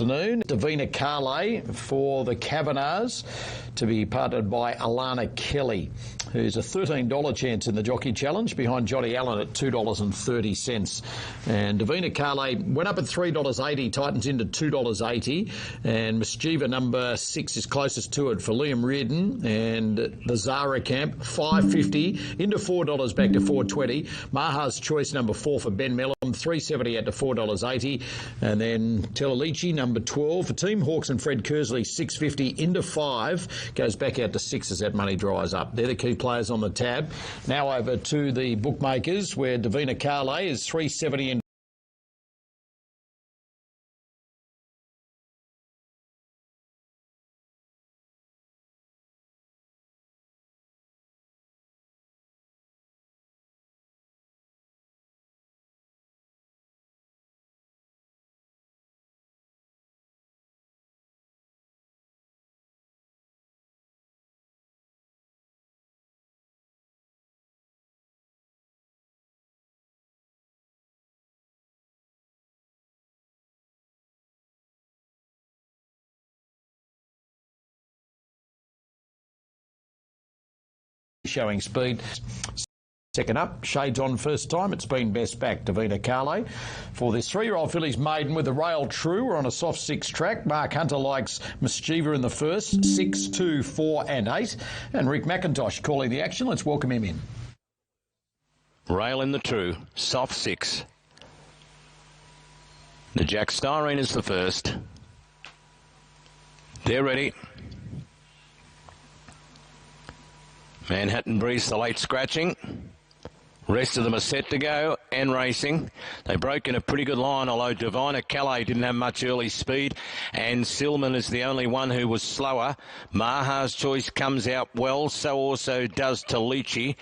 afternoon. Davina Carley for the Kavanaghs to be partnered by Alana Kelly, who's a $13 chance in the Jockey Challenge behind Johnny Allen at $2.30. And Davina Carley went up at $3.80, tightens into $2.80. And Mischieva number 6 is closest to it for Liam Reardon. And the Zara Camp, $5.50 into $4 back to $4.20. Maha's Choice number 4 for Ben Mellum, $3.70 out to $4.80. And then Telalici number 12 for Team Hawks and Fred Kersley, $6.50 into $5, goes back out to $6 as that money dries up. They're the key players on the tab. Now over to the bookmakers, where Davina Carley is $3.70 in showing speed. Second up, shades on first time. It's been best back, Davina Carley. For this 3-year-old filly's maiden with the rail true, we're on a soft 6 track. Mark Hunter likes Mischieva in the first, 6, 2, 4 and 8. And Rick McIntosh calling the action. Let's welcome him in. Rail in the true, soft 6. The Jack Styrene is the first. They're ready. Manhattan Breeze, the late scratching. Rest of them are set to go and racing. They broke in a pretty good line, although Divina Calais didn't have much early speed, and Silman is the only one who was slower. Maha's Choice comes out well, so also does Talici.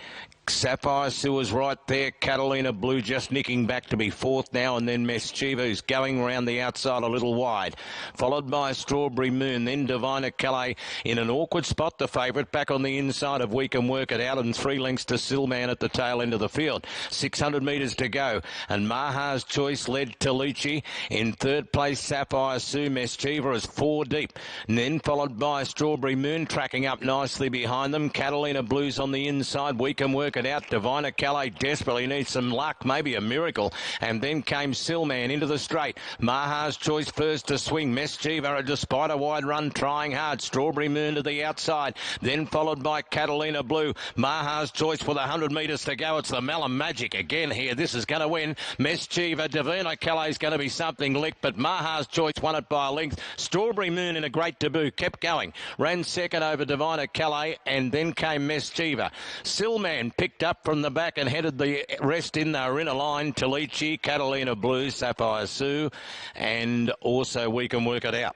Sapphire Sewer's right there. Catalina Blue just nicking back to be fourth now, and then Mischieva, who's going around the outside a little wide. Followed by Strawberry Moon, then Divina Calais in an awkward spot, the favourite, back on the inside of We Can Work It Out, and 3 lengths to Silman at the tail end of the field. 600 metres to go, and Maha's Choice led Talici. In third place, Sapphire Sue. Mischieva is 4 deep, and then followed by Strawberry Moon, tracking up nicely behind them. Catalina Blue's on the inside. We Can Work It Out. Divina Calais desperately needs some luck, maybe a miracle. And then came Silman into the straight. Maha's Choice first to swing. Mischieva, despite a wide run, trying hard. Strawberry Moon to the outside. Then followed by Catalina Blue. Maha's Choice with 100 metres to go. It's the Malum Magic again here. This is going to win. Mischieva, Divina Calais is going to be something licked, but Maha's Choice won it by a length. Strawberry Moon in a great debut. Kept going. Ran second over Divina Calais, and then came Mischieva. Silman picked up from the back and headed the rest in. They were in a line. Talici, Catalina Blue, Sapphire Sue, and also We Can Work It Out.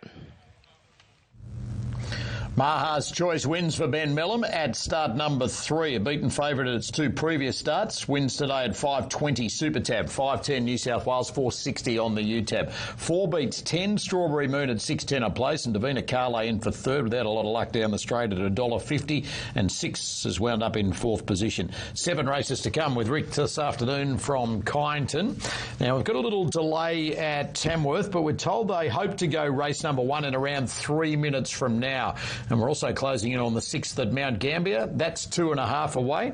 Maha's Choice wins for Ben Mellum at start number 3. A beaten favourite at its 2 previous starts. Wins today at 5.20 Super Tab, 5.10 New South Wales, 4.60 on the U-Tab. 4 beats 10, Strawberry Moon at 6.10 a place, and Davina Carley in for third without a lot of luck down the straight at $1.50, and 6 has wound up in 4th position. 7 races to come with Rick this afternoon from Kyneton. Now, we've got a little delay at Tamworth, but we're told they hope to go race number 1 in around 3 minutes from now. And we're also closing in on the 6th at Mount Gambier. That's 2.5 away.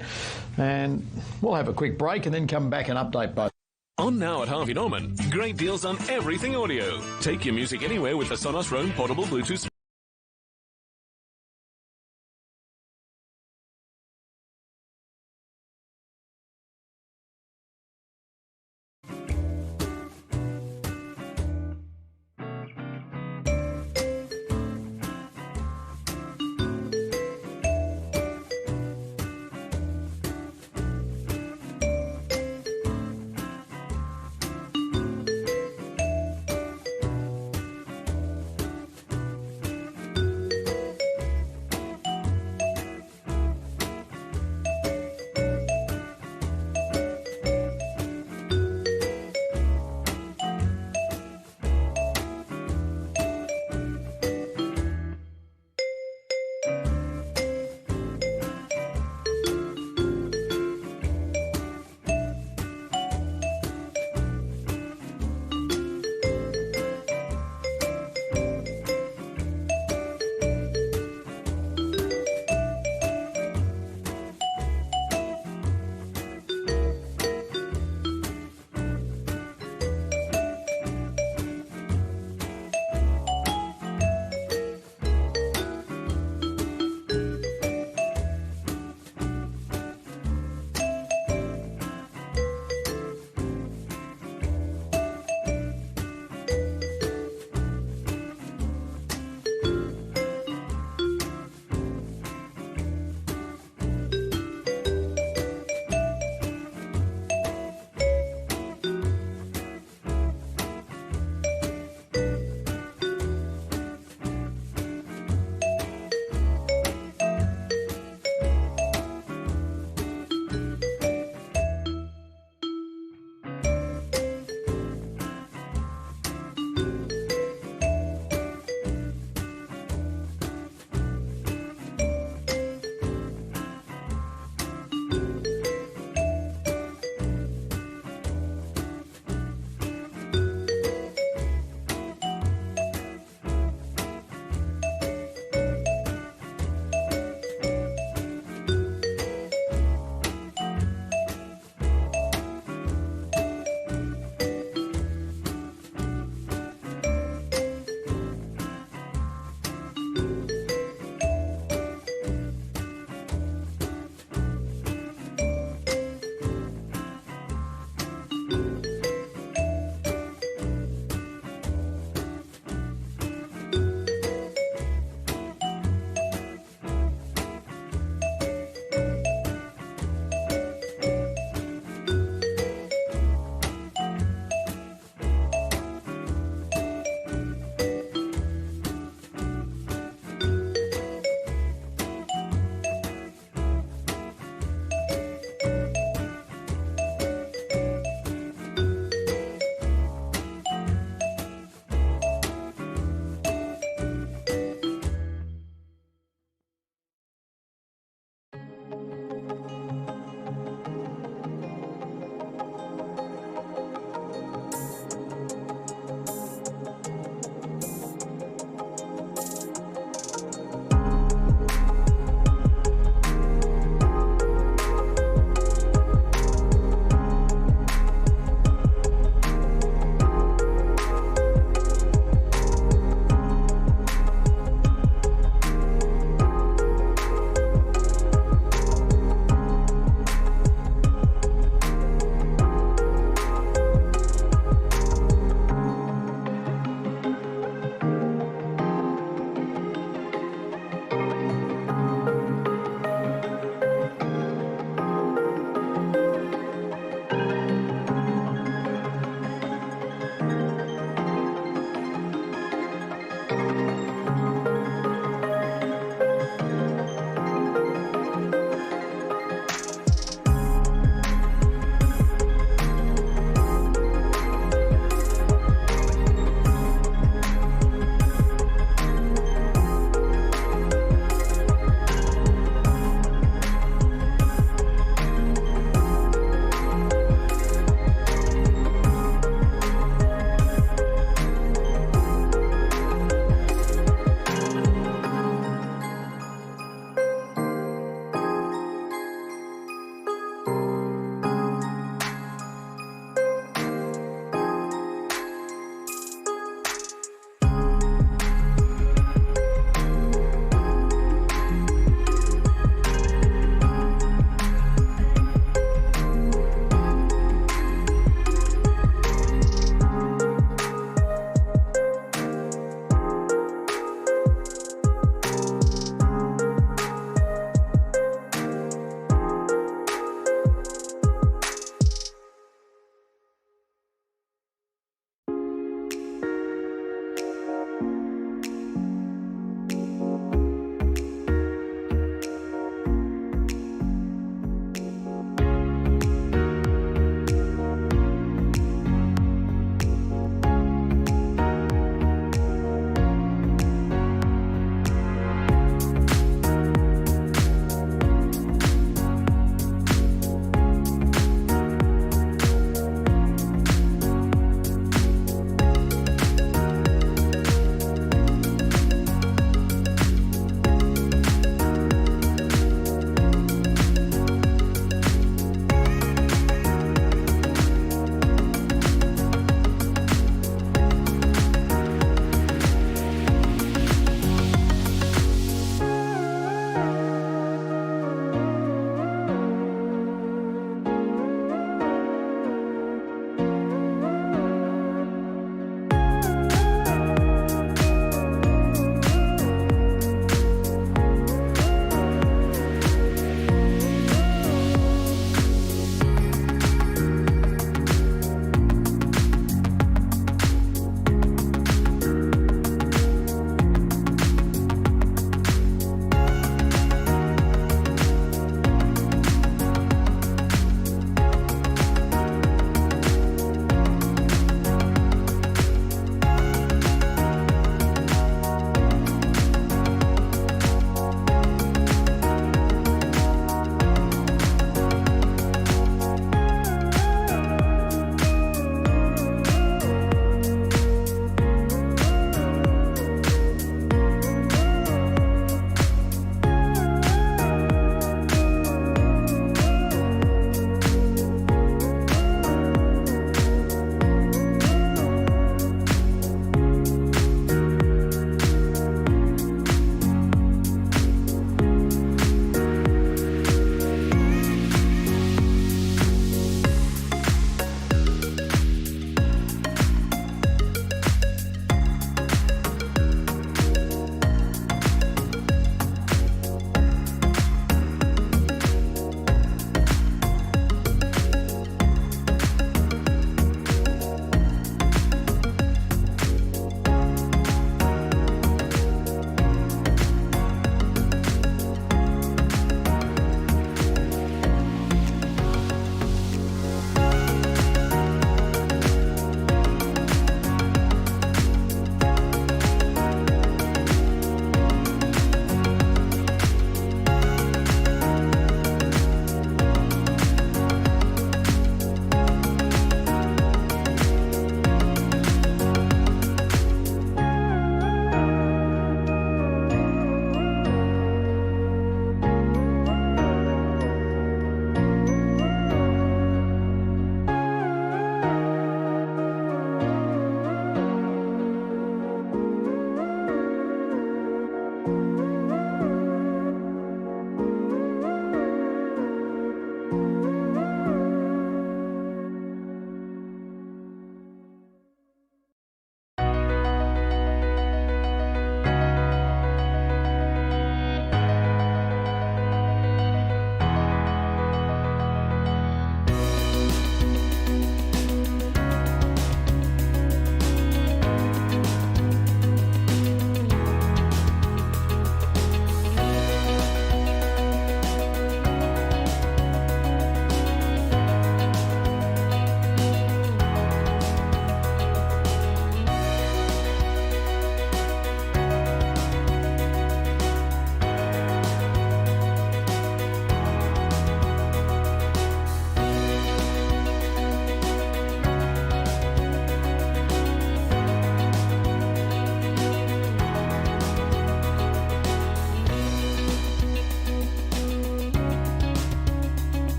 And we'll have a quick break and then come back and update both. On now at Harvey Norman. Great deals on everything audio. Take your music anywhere with the Sonos Roam portable Bluetooth.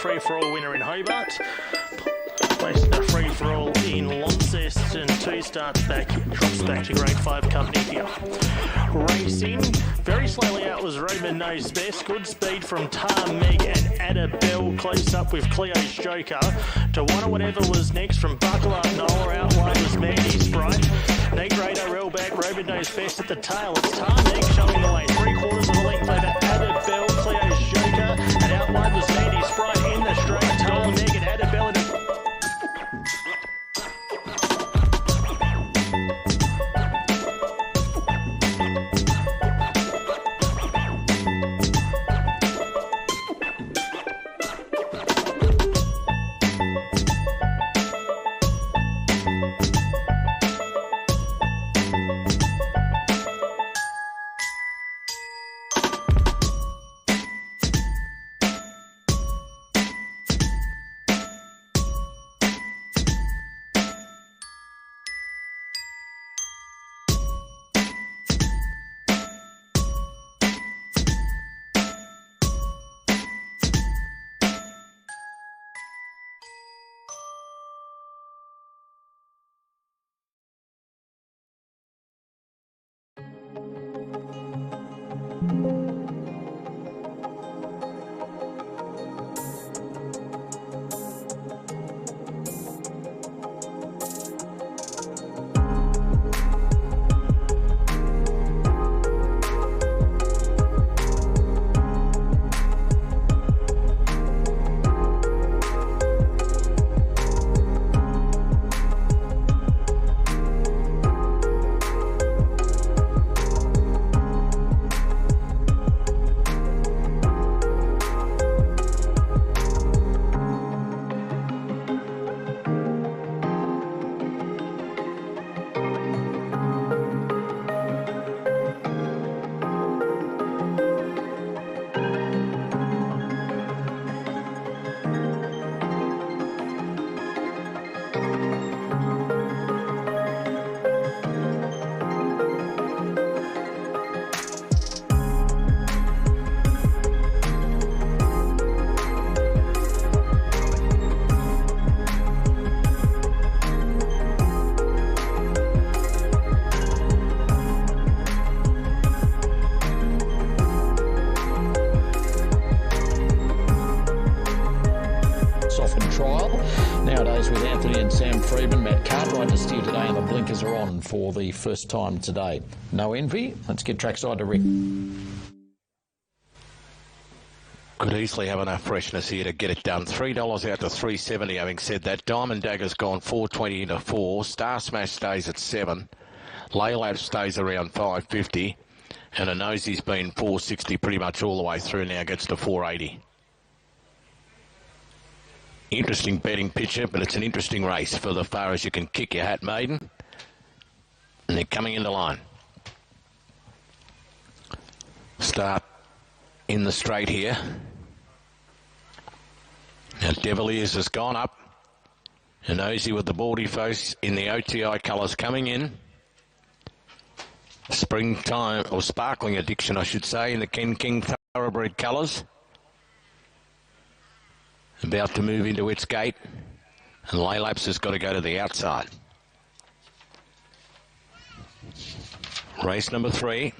free-for-all winner in Hobart. Placed in a free-for-all in Launceston. 2 starts back, drops back to grade 5 company here. Racing, very slowly out was Roman Knows Best. Good speed from Tar Meg and Adabel. Close up with Cleo's Joker. To one or whatever was next from Buckle Up Nola. Out wide was Mandy Sprite. Negrado rail back, Roman Knows Best at the tail. It's Tar Meg showing the way. 3/4 of a length over Adabel, Cleo's Joker. And out wide was Mandy Sprite in the straight. Tar Meg and Adabel in the Are on for the first time today. No envy. Let's get trackside to Rick. Could easily have enough freshness here to get it done. $3 out to $3.70. Having said that, Diamond Dagger's gone $4.20 into 4. Star Smash stays at 7. Laylab stays around $5.50, and a Nosey's been $4.60 pretty much all the way through. Now gets to $4.80. Interesting betting picture, but it's an interesting race for the far as you can kick your hat, maiden. And they're coming into line. Start in the straight here. Now Deviliers has gone up. And Nosey with the baldy face in the OTI colours coming in. Springtime, or Sparkling Addiction, I should say, in the Ken King Thoroughbred colours. About to move into its gate. And Laylaps has got to go to the outside. Race number 3.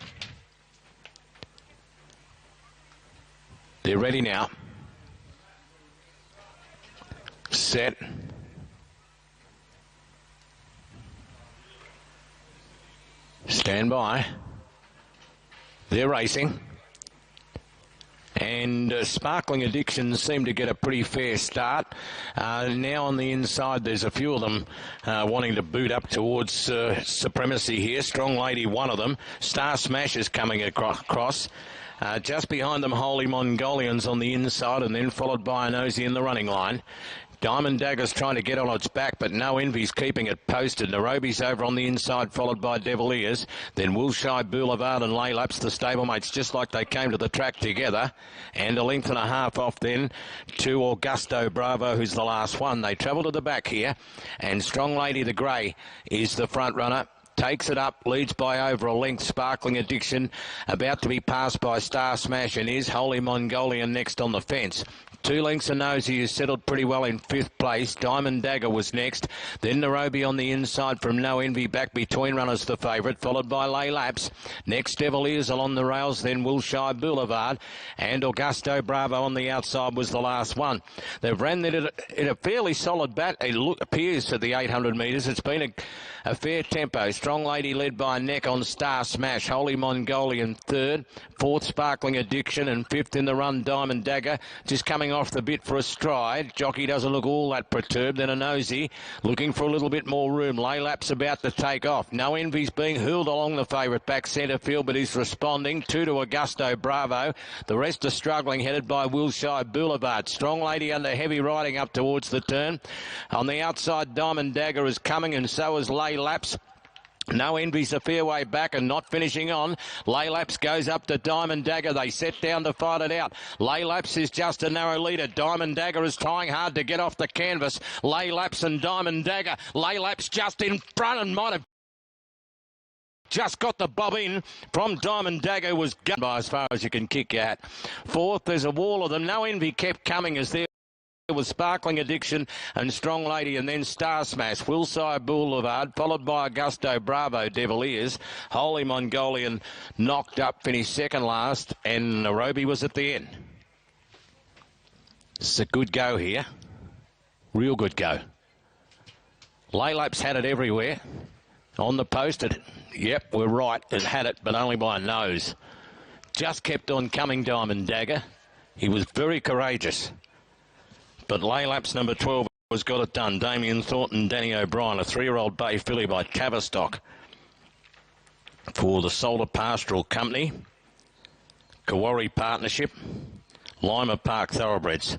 They're ready now. Set. Stand by. They're racing. And Sparkling Addictions seem to get a pretty fair start. Now on the inside, there's a few of them wanting to boot up towards supremacy here. Strong Lady, one of them. Star Smash is coming across. Just behind them, Holy Mongolians on the inside, and then followed by a Nosey in the running line. Diamond Dagger's trying to get on its back, but No Envy's keeping it posted. Nairobi's over on the inside, followed by Deviliers. Then Wilshire Boulevard and Laylaps, the stablemates, just like they came to the track together. And a length and a half off then to Augusto Bravo, who's the last one. They travel to the back here. And Strong Lady the Grey is the front runner. takes it up, leads by over a length. Sparkling Addiction about to be passed by Star Smash, and is Holy Mongolian next on the fence. 2 lengths of Nosy is settled pretty well in 5th place. Diamond Dagger was next. Then Nairobi on the inside from No Envy back between runners, the favourite, followed by Lay Laps. Next, Deviliers along the rails, then Wilshire Boulevard. And Augusto Bravo on the outside was the last one. They've ran it at a fairly solid bat. It appears at the 800 metres. It's been a fair tempo. Strong Lady led by Neck on Star Smash. Holy Mongolian 3rd. 4th, Sparkling Addiction. And 5th in the run, Diamond Dagger. Just coming off the bit for a stride. Jockey doesn't look all that perturbed. Then a Nosy looking for a little bit more room. Lay Lap's about to take off. No Envy's being hurled along the favourite back centre field, but he's responding. 2 to Augusto Bravo. The rest are struggling, headed by Wilshire Boulevard. Strong Lady under heavy riding up towards the turn. On the outside, Diamond Dagger is coming, and so is Lay Laps. No Envy's a fair way back and not finishing on. Lay Laps goes up to Diamond Dagger. They set down to fight it out. Lay Laps is just a narrow leader. Diamond Dagger is trying hard to get off the canvas. Lay Laps and Diamond Dagger. Lay Laps just in front and might have just got the bob in from Diamond Dagger. Was gone by as far as you can kick at. 4th, there's a wall of them. No Envy kept coming as there was Sparkling Addiction and Strong Lady, and then Star Smash. Wilshire Boulevard, followed by Augusto Bravo, Deviliers. Holy Mongolian knocked up, finished second last, and Nairobi was at the end. It's a good go here. Real good go. Lay Laps had it everywhere. On the post, yep, we're right. It had it, but only by a nose. Just kept on coming, Diamond Dagger. He was very courageous. But Lay Laps number 12 has got it done. Damien Thornton, Danny O'Brien, a 3-year-old bay filly by Tavistock for the Solder Pastoral Company, Kawari Partnership, Lima Park Thoroughbreds.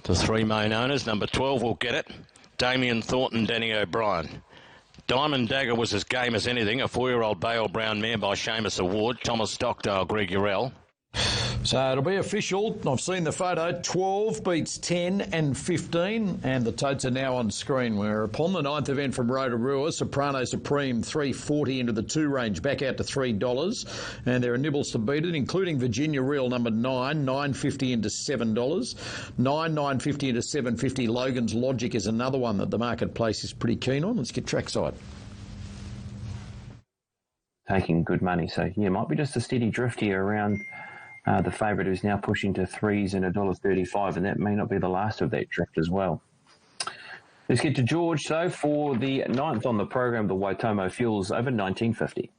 The 3 main owners. Number 12 will get it. Damien Thornton, Danny O'Brien. Diamond Dagger was as game as anything. A 4-year-old Bale Brown mare by Seamus Award. Thomas Stockdale, Greg Urell. So it'll be official. I've seen the photo. 12 beats 10 and 15, and the totes are now on screen. We're upon the 9th event from Rotorua. Soprano Supreme, $3.40 into the 2 range, back out to $3. And there are nibbles to beat it, including Virginia Real number 9, $9.50 into $7. $9.50 into $7.50. Logan's Logic is another one that the marketplace is pretty keen on. Let's get trackside. Taking good money. So, yeah, might be just a steady drift here around the favourite, who's now pushing to $3s and $1.35, and that may not be the last of that drift as well. Let's get to George, though, for the 9th on the program, the Waitomo Fuels over $19.50.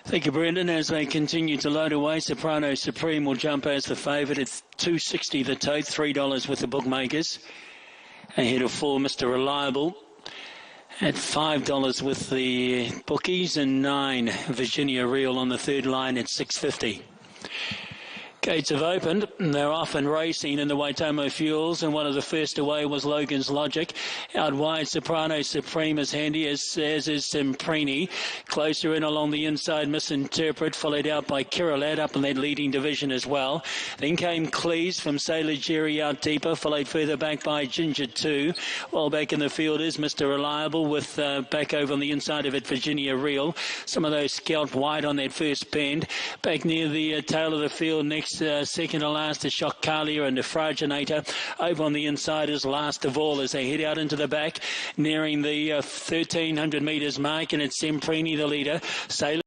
Thank you, Brendan. As they continue to load away, Soprano Supreme will jump as the favourite. It's $2.60 the tote, $3 with the bookmakers. Ahead of 4, Mr. Reliable, at $5 with the bookies, and 9 Virginia Real on the 3rd line at $6.50. Gates have opened, and they're off and racing in the Waitomo Fuels, and one of the first away was Logan's Logic. Out wide, Soprano Supreme is handy, as is Semprini. Closer in along the inside, Misinterpret, followed out by Kirilat up in that leading division as well. Then came Cleese from Sailor Jerry out deeper, followed further back by Ginger 2. While back in the field is Mr. Reliable, with back over on the inside of it, Virginia Real. Some of those scalped wide on that first bend. Back near the tail of the field next, second to last is Shock Kalia and the Fraginator. Over on the inside is last of all as they head out into the back, nearing the 1,300 metres mark, and it's Semprini the leader. Sailor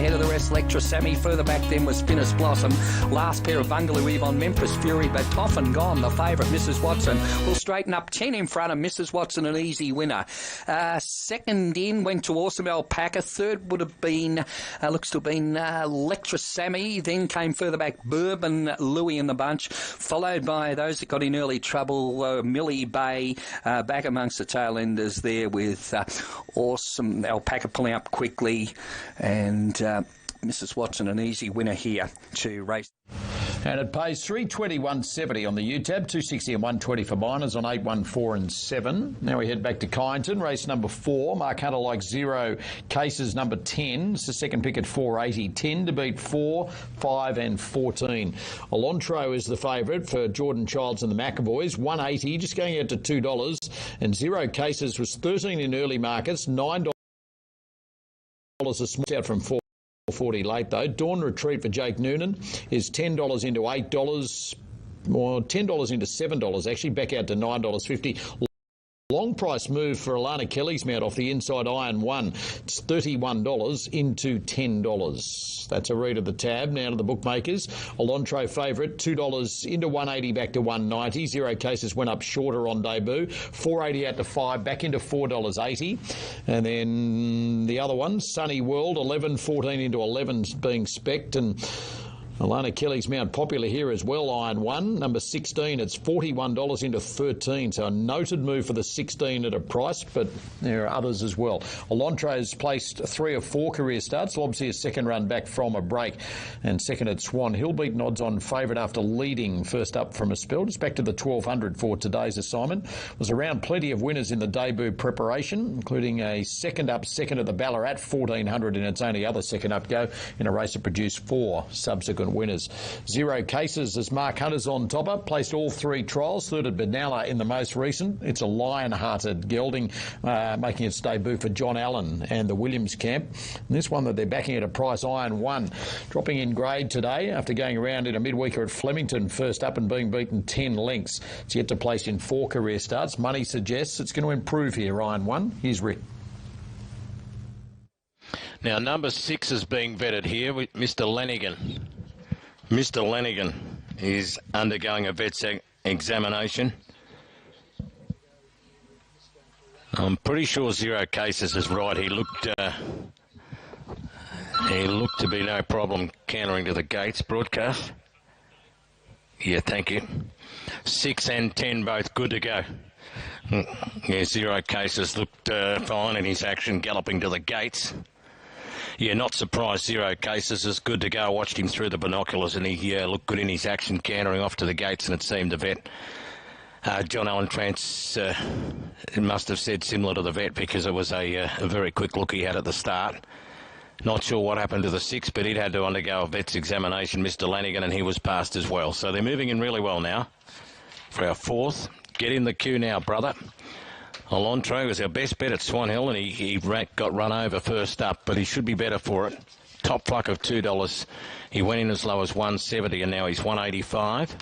ahead of the rest. Lectra Sammy. Further back then was Finnis Blossom. Last pair of Bungaloo Eve on Memphis Fury, but off and gone. The favourite, Mrs. Watson, will straighten up 10 in front of Mrs. Watson, an easy winner. Second in went to Awesome Alpaca. Third would have been, looks to have been Lectra Sammy. Then came further back Bourbon Louis in the bunch, followed by those that got in early trouble, Millie Bay, back amongst the tail enders there with Awesome Alpaca pulling up quickly, and Mrs. Watson an easy winner here to race. And it pays 321.70 on the UTAB, 260 and 120 for minors on 8, 1, 4 and 7. Now we head back to Kyneton, race number 4. Mark Hunter like 0, Cases number 10. It's the second pick at 480. 10 to beat 4, 5 and 14. Alontra is the favourite for Jordan Childs and the McAvoys. 180, just going out to $2. And 0 Cases was 13 in early markets, $9 a small out from 440 late though. Dawn Retreat for Jake Noonan is $10 into $8, or $10 into $7 actually, back out to $9.50. Long price move for Alana Kelly's mount off the inside iron 1. It's $31 into $10. That's a read of the tab. Now to the bookmakers. Alontra favourite, $2 into 180 back to 190. 0 Cases went up shorter on debut. 480 out to 5, back into $4.80. And then the other one, Sunny World, 11, 14 into 11 being spec'd, and Alana Kelly's mount popular here as well, iron 1. Number 16, it's $41 into 13. So a noted move for the 16 at a price, but there are others as well. Alontra has placed 3 of 4 career starts. Will obviously a second run back from a break. And second at Swan Hill, beaten odds on favourite after leading first up from a spell. Just back to the 1200 for today's assignment. Was around plenty of winners in the debut preparation, including a second up second at the Ballarat, 1400 in its only other second up go in a race that produced 4 subsequent winners. 0 Cases as Mark Hunter's on topper, placed all 3 trials, third at Benalla in the most recent. It's a lion-hearted gelding, making its debut for John Allen and the Williams camp. And this one that they're backing at a price, iron 1, dropping in grade today after going around in a midweeker at Flemington first up and being beaten 10 lengths. It's yet to place in 4 career starts. Money suggests it's going to improve here, iron 1. Here's Rick. Now, number 6 is being vetted here with Mr. Lanigan. Mr. Lanigan is undergoing a vet's examination. I'm pretty sure 0 Cases is right. He looked to be no problem countering to the gates broadcast. Yeah, thank you. 6 and 10 both good to go. Yeah, 0 Cases looked fine in his action galloping to the gates. Yeah, not surprised. 0 Cases is good to go. I watched him through the binoculars and he looked good in his action, cantering off to the gates, and it seemed to vet. John Allen Trance must have said similar to the vet, because it was a very quick look he had at the start. Not sure what happened to the 6, but he'd had to undergo a vet's examination, Mr. Lanigan, and he was passed as well. So they're moving in really well now for our 4th. Get in the queue now, brother. Alontra was our best bet at Swan Hill, and he got run over first up, but he should be better for it. Top pluck of $2. He went in as low as 170, and now he's 185.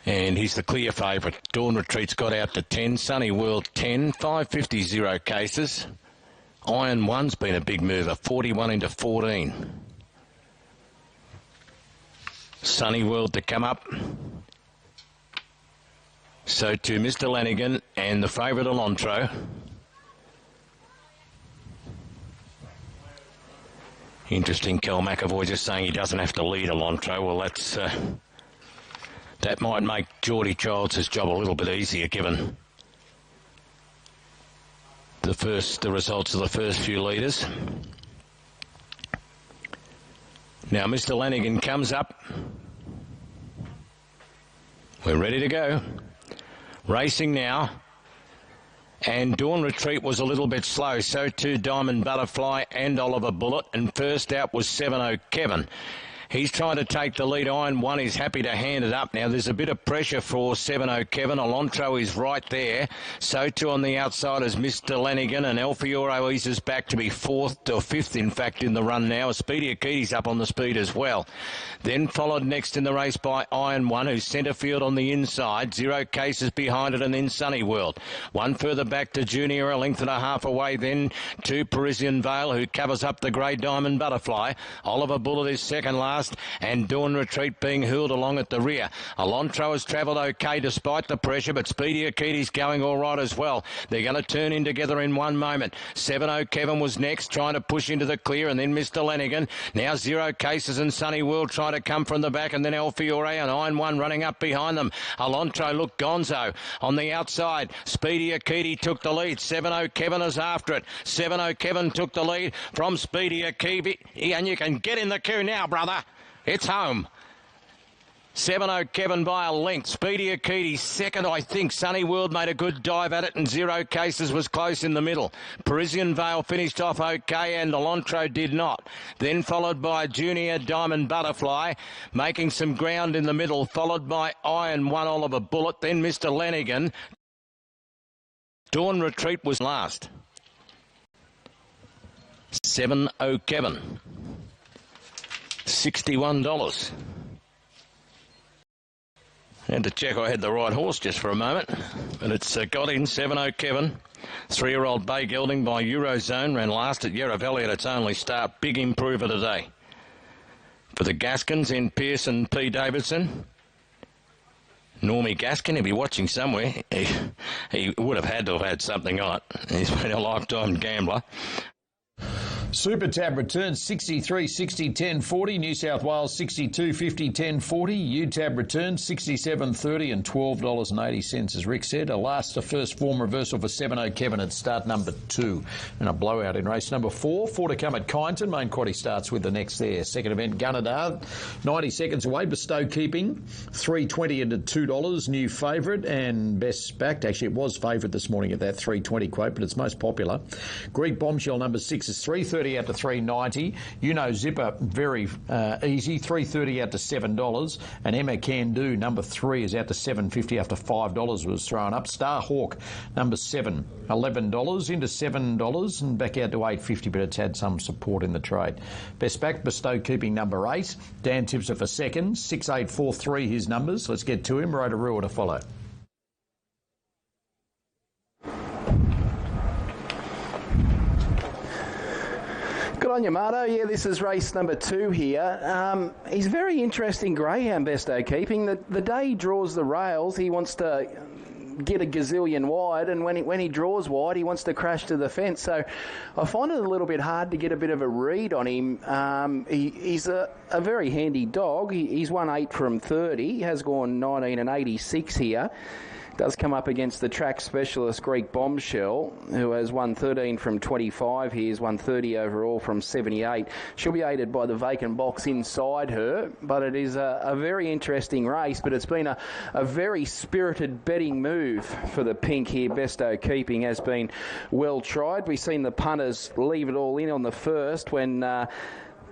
And he's the clear favourite. Dawn Retreat's got out to 10. Sunny World 10. 550 0 Cases. Iron 1's been a big mover. 41 into 14. Sunny World to come up. So to Mr. Lanigan and the favourite Alontra. Interesting, Kel McAvoy just saying he doesn't have to lead Alontra. Well, that might make Geordie Childs' job a little bit easier, given the results of the first few leaders. Now Mr. Lanigan comes up. We're ready to go. Racing now, and Dawn Retreat was a little bit slow, so too Diamond Butterfly and Oliver Bullet, and first out was 7-0 Kevin. He's trying to take the lead. Iron One is happy to hand it up now. There's a bit of pressure for 7-0 Kevin. Alonso is right there. So too on the outside is Mr. Lanigan, and El Fiore eases back to be fourth or fifth, in fact, in the run now. Speedy Akiti's up on the speed as well. Then followed next in the race by Iron One, who's centre field on the inside. 0 Cases behind it, and then Sunny World. One further back to Junior, a length and a half away then to Parisian Vale, who covers up the Grey Diamond Butterfly. Oliver Bullet is second last, and Dawn Retreat being hurled along at the rear. Alonso has travelled okay despite the pressure, but Speedy Akiti's going all right as well. They're going to turn in together in one moment. 7-0 Kevin was next, trying to push into the clear, and then Mr. Lanigan. Now 0 Cases and Sunny World trying to come from the back, and then El Fiore and Iron One running up behind them. Alonso looked gonzo on the outside. Speedy Akiti took the lead. 7-0 Kevin is after it. 7-0 Kevin took the lead from Speedy Akiti, and you can get in the queue now, brother. It's home. 7-0 Kevin by a length. Speedy Akiti second, I think. Sunny World made a good dive at it, and 0 Cases was close in the middle. Parisian Vale finished off okay, and Alonso did not. Then followed by Junior Diamond Butterfly, making some ground in the middle, followed by Iron One Oliver Bullet, then Mr. Lanigan. Dawn Retreat was last. 7-0 Kevin. $61. Had to check I had the right horse just for a moment. But it's got in 7-0 Kevin. 3-year-old Bay Gelding by Eurozone. Ran last at Yarra Valley at its only start. Big improver today. For the Gaskins in Pearson P. Davidson. Normie Gaskin, he'll be watching somewhere. He would have had to have had something on it. He's been a lifetime gambler. Super Tab returns 63, 60, 10, 40. New South Wales 62, 50, 10, 40. UTAB returns 67, 30 and $12.80, as Rick said. A first form reversal for 7-0 Kevin at start number 2. And a blowout in race number 4. 4 to come at Kyneton. Main quaddy starts with the next there. Second event, Gunnedah, 90 seconds away. Bestow Keeping, $3.20 into $2. New favourite and best backed. Actually, it was favourite this morning at that $3.20 quote, but it's most popular. Greek Bombshell number 6 is $3.30 out to $3.90. You know Zipper, very easy, $3.30 out to $7. And Emma Can Do number 3 is out to $7.50 after $5 was thrown up. Star Hawk number 7, $11 into $7 and back out to $8.50, but it's had some support in the trade. Best back, Bestow Keeping number 8. Dan tips it for second, 6843 his numbers. Let's get to him. Rotorua to follow. Good on you, Marto. Yeah, this is race number 2 here. He's very interesting greyhound, Bestow Keeping. The day he draws the rails, he wants to get a gazillion wide, and when he draws wide, he wants to crash to the fence. So I find it a little bit hard to get a bit of a read on him. He's a very handy dog. He's won 8 from 30. He has gone 19 and 86 here. Does come up against the track specialist Greek Bombshell, who has won 13 from 25. He's won 30 overall from 78. She'll be aided by the vacant box inside her, but it is a very interesting race, but it's been a very spirited betting move for the pink here. Bestow Keeping has been well tried. We've seen the punters leave it all in on the first when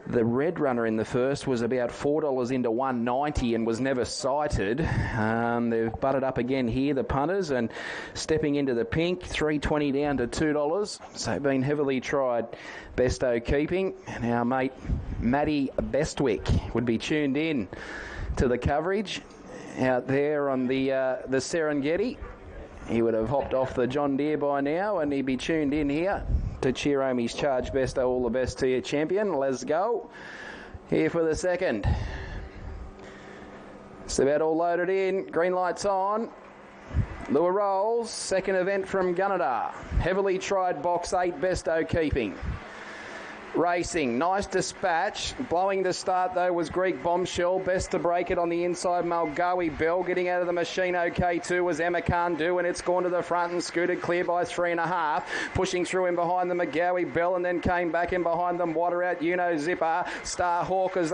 the red runner in the first was about $4 into $1.90 and was never sighted. They've butted up again here, the punters, and stepping into the pink, $3.20 down to $2. So been heavily tried. Bestow Keeping. And our mate Matty Bestwick would be tuned in to the coverage out there on the Serengeti. He would have hopped off the John Deere by now, and he'd be tuned in here to cheer home his charge. Bestow, all the best to you, champion. Let's go. Here for the second. It's about all loaded in. Green lights on. Lure rolls. Second event from Gunnedah. Heavily tried box 8, Bestow Keeping. Racing, nice dispatch. Blowing the start though was Greek Bombshell. Best to break it on the inside. Mulgawi Bell getting out of the machine okay too was Emma Can Do, and it's gone to the front and scooted clear by 3.5. Pushing through in behind the McGowie Bell, and then came back in behind them. Water out, Zipper. Star Hawk as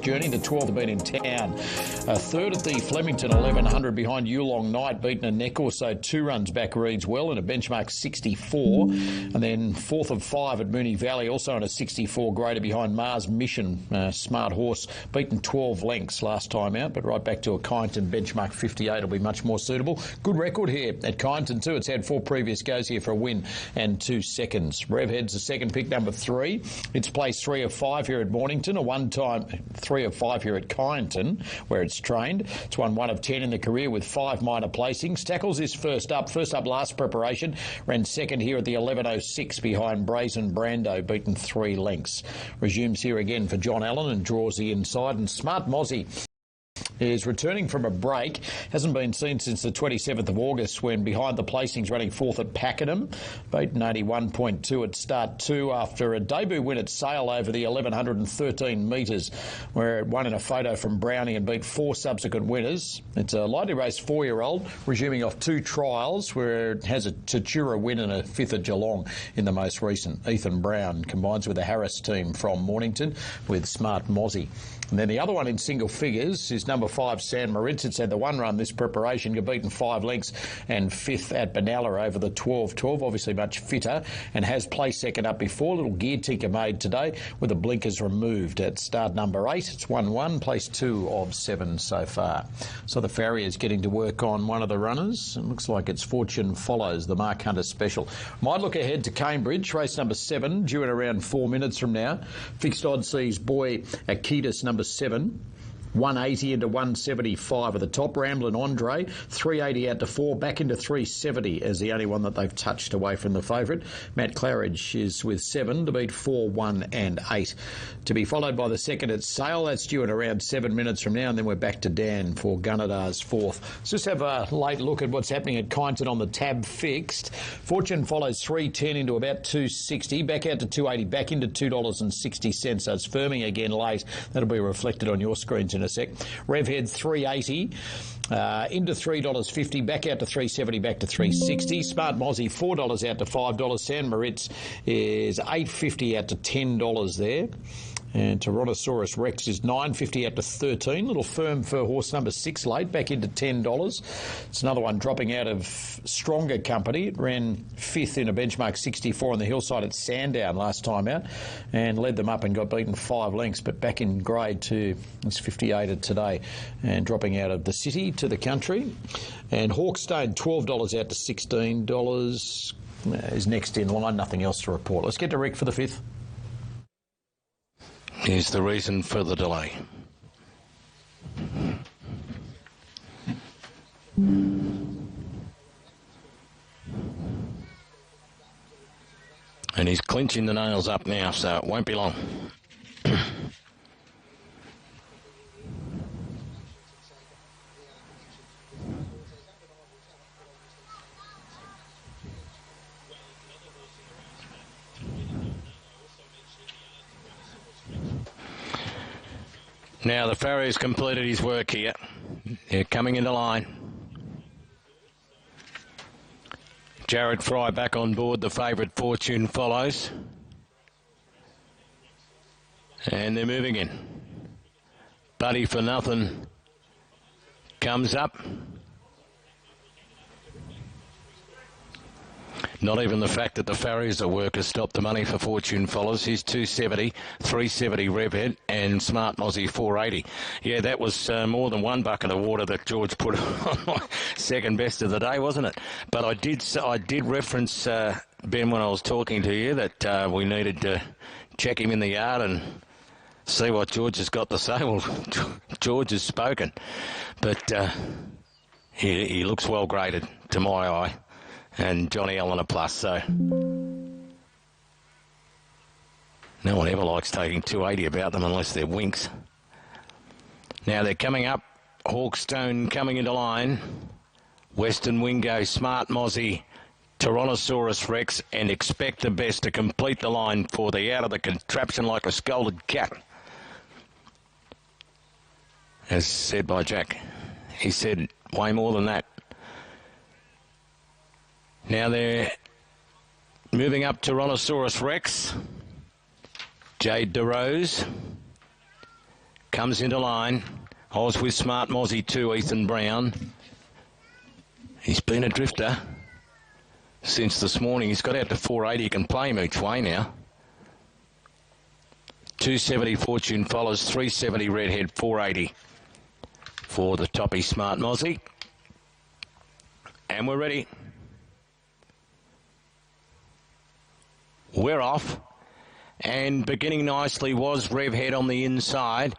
journey. The 12th have been in town. Third at the Flemington 1100 behind Yulong Night, beaten a neck or so. 2 runs back reads well in a benchmark 64. And then 4th of 5 at Moonee Valley, also in a 64 grader behind Mars Mission. Smart horse, beaten 12 lengths last time out, but right back to a Kyneton benchmark 58 will be much more suitable. Good record here at Kyneton too. It's had 4 previous goes here for a win and 2 seconds. Revhead's the second pick, number 3. It's placed 3 of 5 here at Mornington, a one-time 3 of 5 here at Kyneton, where it's trained. It's won 1 of 10 in the career with 5 minor placings. Tackles this first up last preparation. Ran second here at the 11.06 behind Brazen Brando, beaten 3 lengths. Resumes here again for John Allen and draws the inside. And Smart Mozzie is returning from a break. Hasn't been seen since the 27th of August when behind the placings running 4th at Pakenham. Beaten 81.2 at start 2 after a debut win at Sale over the 1113 metres where it won in a photo from Brownie and beat 4 subsequent winners. It's a lightly raced 4-year-old resuming off 2 trials where it has a Tatura win and a 5th at Geelong in the most recent. Ethan Brown combines with the Harris team from Mornington with Smart Mozzie. And then the other one in single figures is number 5, San Moritz. It's had the 1 run this preparation, got beaten 5 lengths and 5th at Benalla over the 12-12, obviously much fitter, and has placed second up before. Little gear tinker made today with the blinkers removed at start number 8. It's 1-1, placed 2 of 7 so far. So the farrier's getting to work on one of the runners. It looks like it's Fortune Follows, the Mark Hunter special. Might look ahead to Cambridge, race number 7, due in around 4 minutes from now. Fixed odds sees Boy Akitas, number 7. 180 into 175 at the top. Ramblin' Andre, 380 out to 4, back into 370 as the only one that they've touched away from the favourite. Matt Claridge is with 7 to beat 4, 1 and 8. To be followed by the second at Sale. That's due in around 7 minutes from now, and then we're back to Dan for Gunnedar's 4th. Let's just have a late look at what's happening at Kyneton on the tab fixed. Fortune follows 310 into about 260, back out to 280, back into $2.60. So it's firming again late. That'll be reflected on your screens in a sec. Revhead 380 into $3.50, back out to 370, back to 360. Smart Mozzie $4 out to $5. San Moritz is $8.50 out to $10 there. And Tyrannosaurus Rex is $9.50 out to $13. Little firm for horse number 6 late, back into $10. It's another one dropping out of stronger company. It ran 5th in a benchmark 64 on the hillside at Sandown last time out and led them up and got beaten 5 lengths, but back in grade 2. It's 58 at today and dropping out of the city to the country. And Hawkstone $12 out to $16 is next in line. Nothing else to report. Let's get to Rick for the 5th. Here's the reason for the delay. And he's clinching the nails up now, so it won't be long. Now the farrier's completed his work here. They're coming into line. Jared Fry back on board. The favourite Fortune follows. And they're moving in. Buddy for Nothing comes up. Not even the fact that the farriers at work has stopped the money for Fortune Follows. He's 270, 370 Revhead, and Smart Mozzie 480. Yeah, that was more than one bucket of water that George put on my second best of the day, wasn't it? But I did reference, Ben, when I was talking to you, that we needed to check him in the yard and see what George has got to say. Well, George has spoken, but he looks well graded to my eye. And Johnny Allen a plus, so no one ever likes taking 280 about them unless they're winks. Now they're coming up. Hawkstone coming into line. Western Wingo, Smart Mozzie, Tyrannosaurus Rex, and Expect the Best to complete the line for the out of the contraption like a scolded cat. As said by Jack. He said way more than that. Now they're moving up Tyrannosaurus Rex, Jade DeRose, Comes into line. Oz with Smart Mozzie too, Ethan Brown. He's been a drifter since this morning. He's got out to 480. He can play him each way now. 270 Fortune follows, 370 Redhead, 480 for the toppy Smart Mozzie. And we're ready. We're off. And beginning nicely was Revhead on the inside.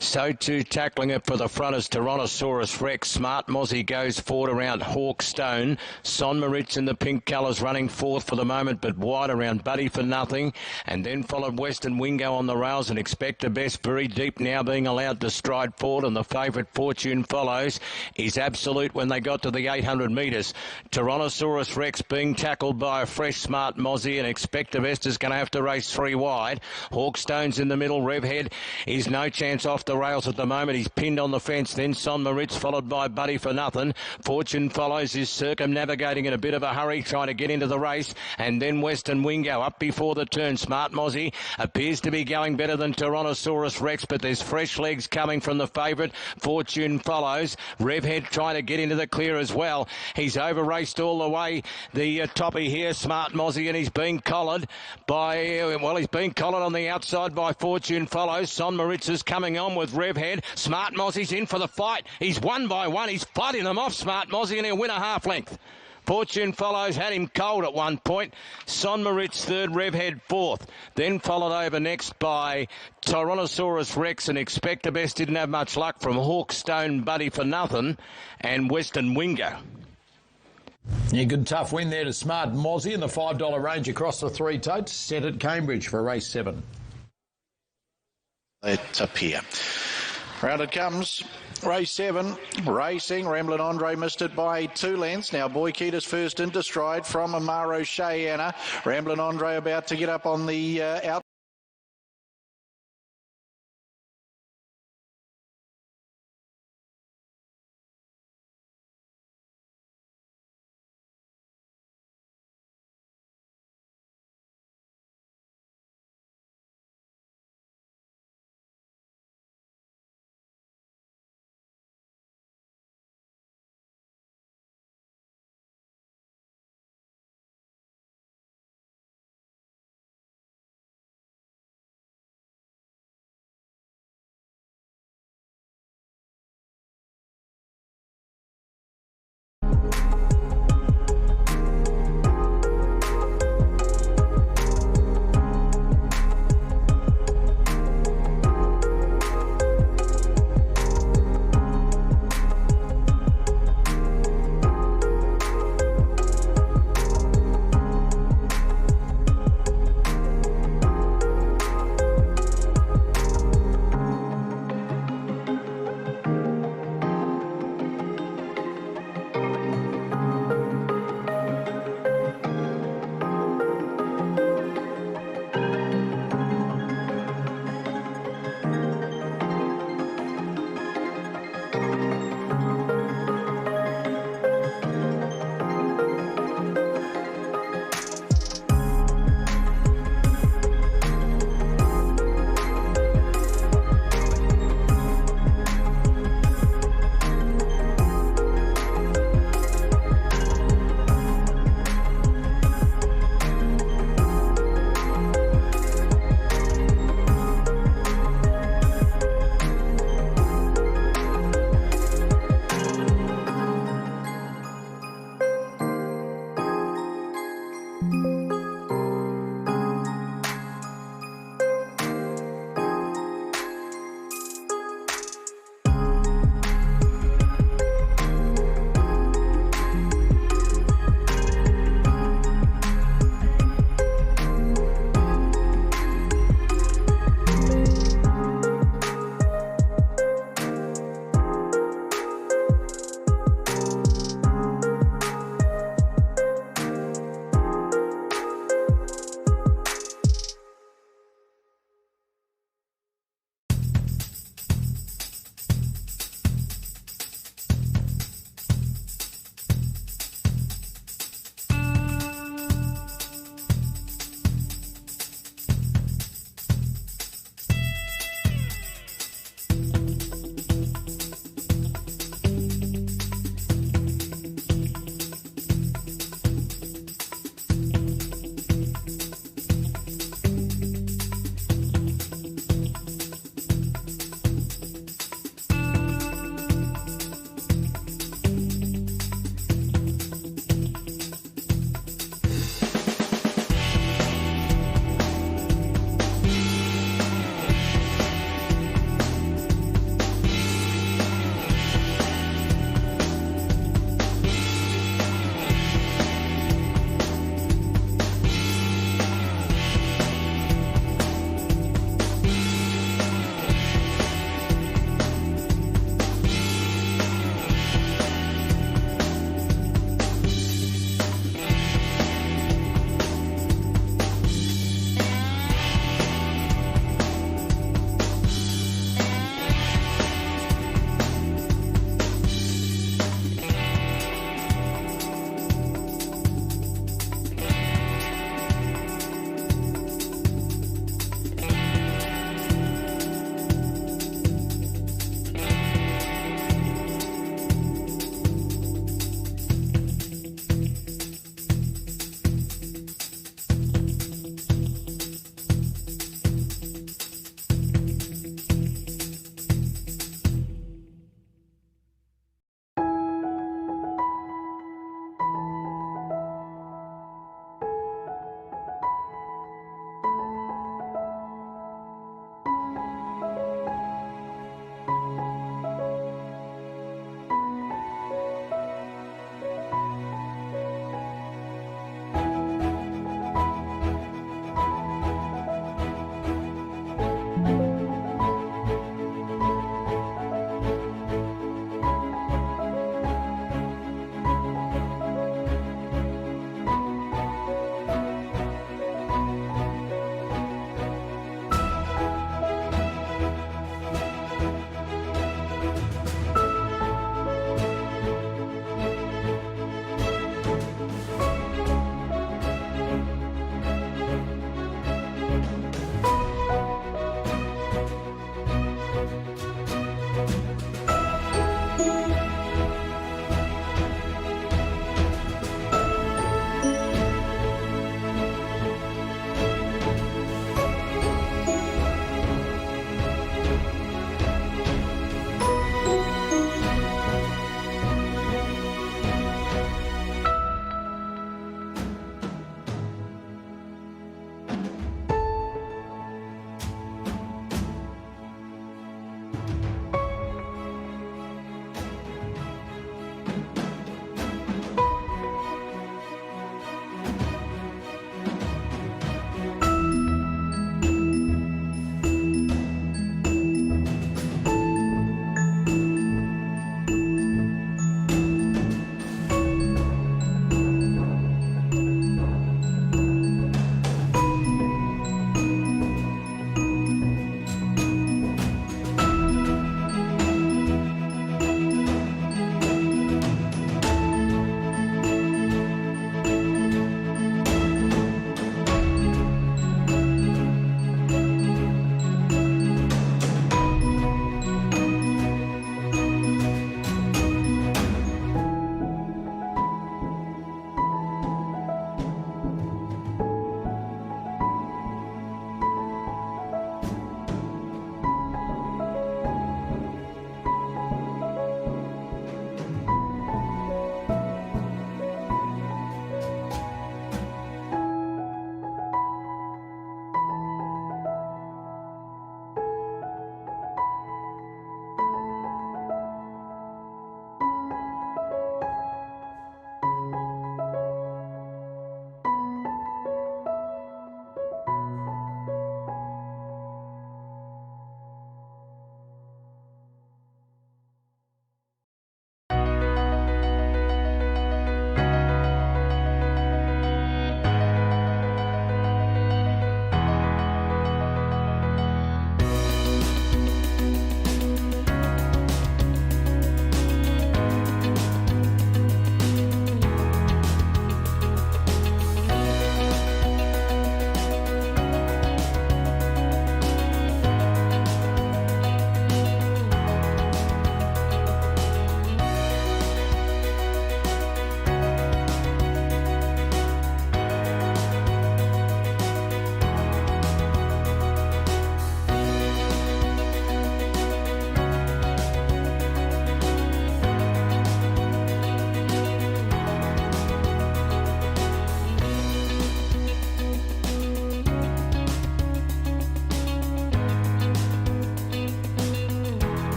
So too tackling it for the front is Tyrannosaurus Rex. Smart Mozzie goes forward around Hawkstone. Son Moritz in the pink colours running fourth for the moment, but wide around Buddy for Nothing. And then followed Western Wingo on the rails and Expect the Best very deep now being allowed to stride forward. And the favourite Fortune follows is Absolute when they got to the 800 metres. Tyrannosaurus Rex being tackled by a fresh Smart Mozzie, and Expect the Best is going to have to race three wide. Hawkstone's in the middle. Revhead is no chance off the rails at the moment. He's pinned on the fence. Then Son Moritz followed by Buddy for Nothing. Fortune follows, is circumnavigating in a bit of a hurry, trying to get into the race. And then Western Wingo up before the turn. Smart Mozzie appears to be going better than Tyrannosaurus Rex, but there's fresh legs coming from the favourite. Fortune follows. Revhead trying to get into the clear as well. He's over raced all the way. The toppy here, Smart Mozzie, and he's being collared by, he's being collared on the outside by Fortune follows. Son Moritz is coming on with Revhead. Smart Mozzie's in for the fight. He's one by one. He's fighting them off, Smart Mozzie, and he'll win a half length. Fortune follows, had him cold at one point. Son Moritz third, Revhead fourth. Then followed over next by Tyrannosaurus Rex, and Expect the Best didn't have much luck from Hawkstone, Buddy for Nothing, and Western Wingo. Yeah, good tough win there to Smart Mozzie in the $5 range across the three totes. Set at Cambridge for race 7. It's up here. Round it comes. Race 7, racing. Ramblin' Andre missed it by 2 lengths. Now Boy Keita's first into stride from Amaro Cheyenne. Ramblin' Andre about to get up on the out.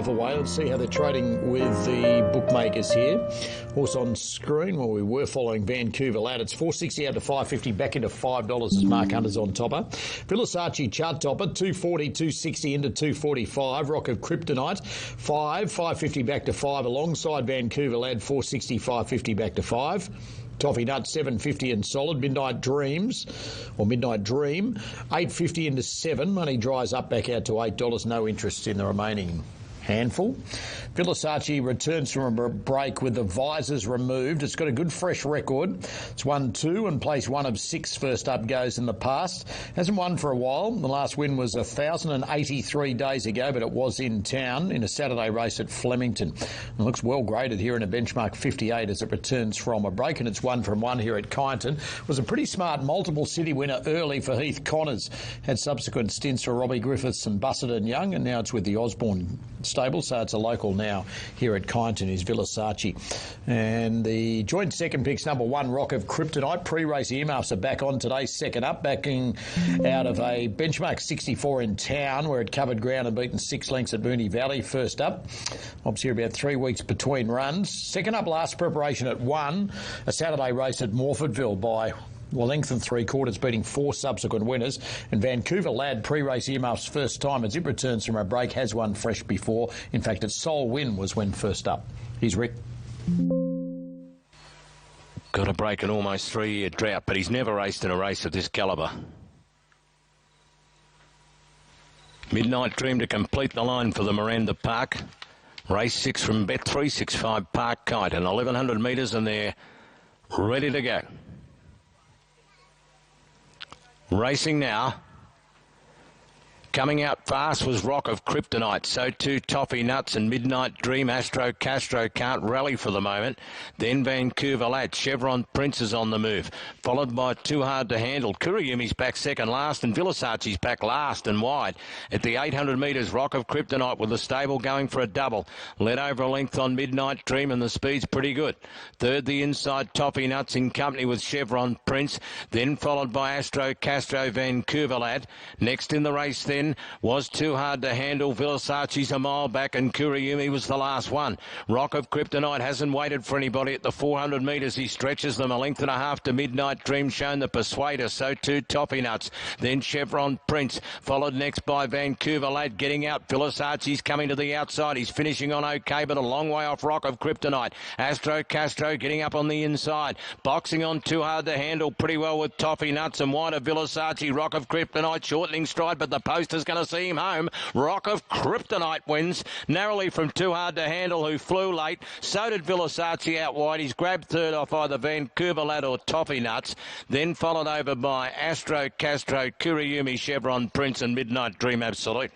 Away. Let's see how they're trading with the bookmakers here. Horse on screen. Well, we were following Vancouver Lad. It's $4.60 out to $5.50, back into $5 as Mark Hunter's on topper. Villasarchi chart topper, $2.40, $2.60 into $2.45. Rock of Kryptonite, $5.50 back to $5 alongside Vancouver Lad, $4.60, $5.50 back to $5. Toffee Nut, $7.50 and solid. Midnight Dream, $8.50 into $7. Money dries up back out to $8. No interest in the remaining handful. Villasacci returns from a break with the visors removed. It's got a good fresh record. It's won 2 and placed 1 of 6 first up goes in the past. Hasn't won for a while. The last win was 1,083 days ago, but it was in town in a Saturday race at Flemington. It looks well graded here in a benchmark 58 as it returns from a break, and it's 1 from 1 here at Kyneton. It was a pretty smart multiple city winner early for Heath Connors. Had subsequent stints for Robbie Griffiths and Bussett and Young, and now it's with the Osborne stable, so it's a local now here at Kyneton is Villasacci. And the joint second pick's number 1, Rock of Kryptonite. Pre-race earmuffs are back on today, second up, backing out of a benchmark 64 in town where it covered ground and beaten 6 lengths at Moonee Valley first up. Obviously here about 3 weeks between runs. Second up last preparation at 1, a Saturday race at Morfordville by length and 3/4, beating 4 subsequent winners. And Vancouver Lad, pre-race earmuffs first time as it returns from a break, has won fresh before. In fact, its sole win was when first up. Here's Rick. Got a break in almost 3-year drought, but he's never raced in a race of this calibre. Midnight Dream to complete the line for the Miranda Park. Race 6 from Bet365 Park Kite, and 1,100 metres, and they're ready to go. Racing now. Coming out fast was Rock of Kryptonite. So too Toffee Nuts and Midnight Dream. Astro Castro can't rally for the moment. Then Vancouver Lad. Chevron Prince is on the move. Followed by Too Hard to Handle. Kuriyumi's back second last, and Villasacci's back last and wide. At the 800 metres, Rock of Kryptonite with the stable going for a double. Led over a length on Midnight Dream, and the speed's pretty good. Third, the inside Toffee Nuts in company with Chevron Prince. Then followed by Astro Castro, Vancouver Lad. Next in the race then was Too Hard to Handle. Villasacci's a mile back, and Kuriyumi was the last one. Rock of Kryptonite hasn't waited for anybody at the 400 metres. He stretches them a length and a half to Midnight Dream, shown the Persuader. So too Toffee Nuts. Then Chevron Prince, followed next by Vancouver Lad. Getting out, Villasacci's coming to the outside. He's finishing on okay, but a long way off Rock of Kryptonite. Astro Castro getting up on the inside. Boxing on Too Hard to Handle pretty well with Toffee Nuts, and wide of Villasacci. Rock of Kryptonite shortening stride, but the post is going to see him home. Rock of Kryptonite wins narrowly from Too Hard to Handle, who flew late. So did Villasacci out wide. He's grabbed third off either Vancouver Lad or Toffee Nuts. Then followed over by Astro Castro, Kuriyumi, Chevron Prince and Midnight Dream Absolute.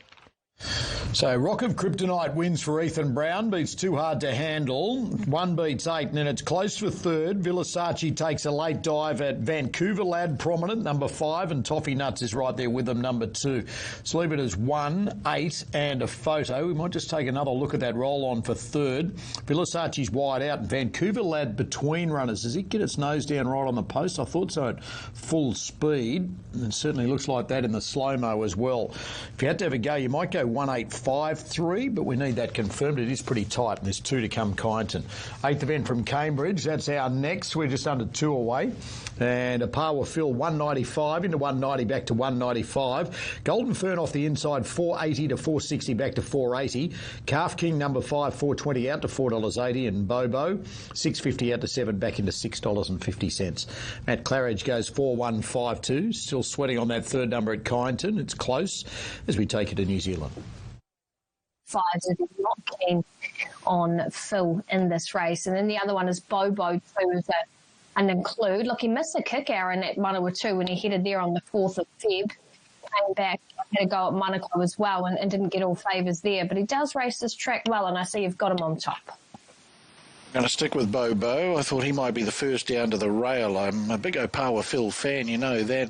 So Rock of Kryptonite wins for Ethan Brown, beats Too Hard to Handle. 1 beats 8, and then it's close for third. Villasacci takes a late dive at Vancouver Lad, prominent, number 5, and Toffee Nuts is right there with them, number 2. So leave it as 1, 8, and a photo. We might just take another look at that roll-on for third. Villasacci's wide out, and Vancouver Lad between runners. Does it get its nose down right on the post? I thought so at full speed. It certainly looks like that in the slow-mo as well. If you had to have a go, you might go 1-8-5-3, but we need that confirmed. It is pretty tight, and there's 2 to come Kyneton. 8th event from Cambridge, that's our next. We're just under 2 away. And a par will fill 195 into 190 back to 195. Golden Fern off the inside, 480 to 460 back to 480. Calf King number 5, 420 out to $4.80, and Bobo 650 out to 7 back into $6.50. Matt Claridge goes 4152, still sweating on that third number at Kyneton. It's close as we take it to New Zealand. Fives is not keen on Phil in this race. And then the other one is Bobo, too, is an include. Look, he missed a kick hour in that 102 when he headed there on the 4th of Feb. Came back, had a go at Monaco as well and didn't get all favours there. But he does race this track well, and I see you've got him on top. I'm going to stick with Bobo. I thought he might be the first down to the rail. I'm a big Opawa Phil fan, you know that.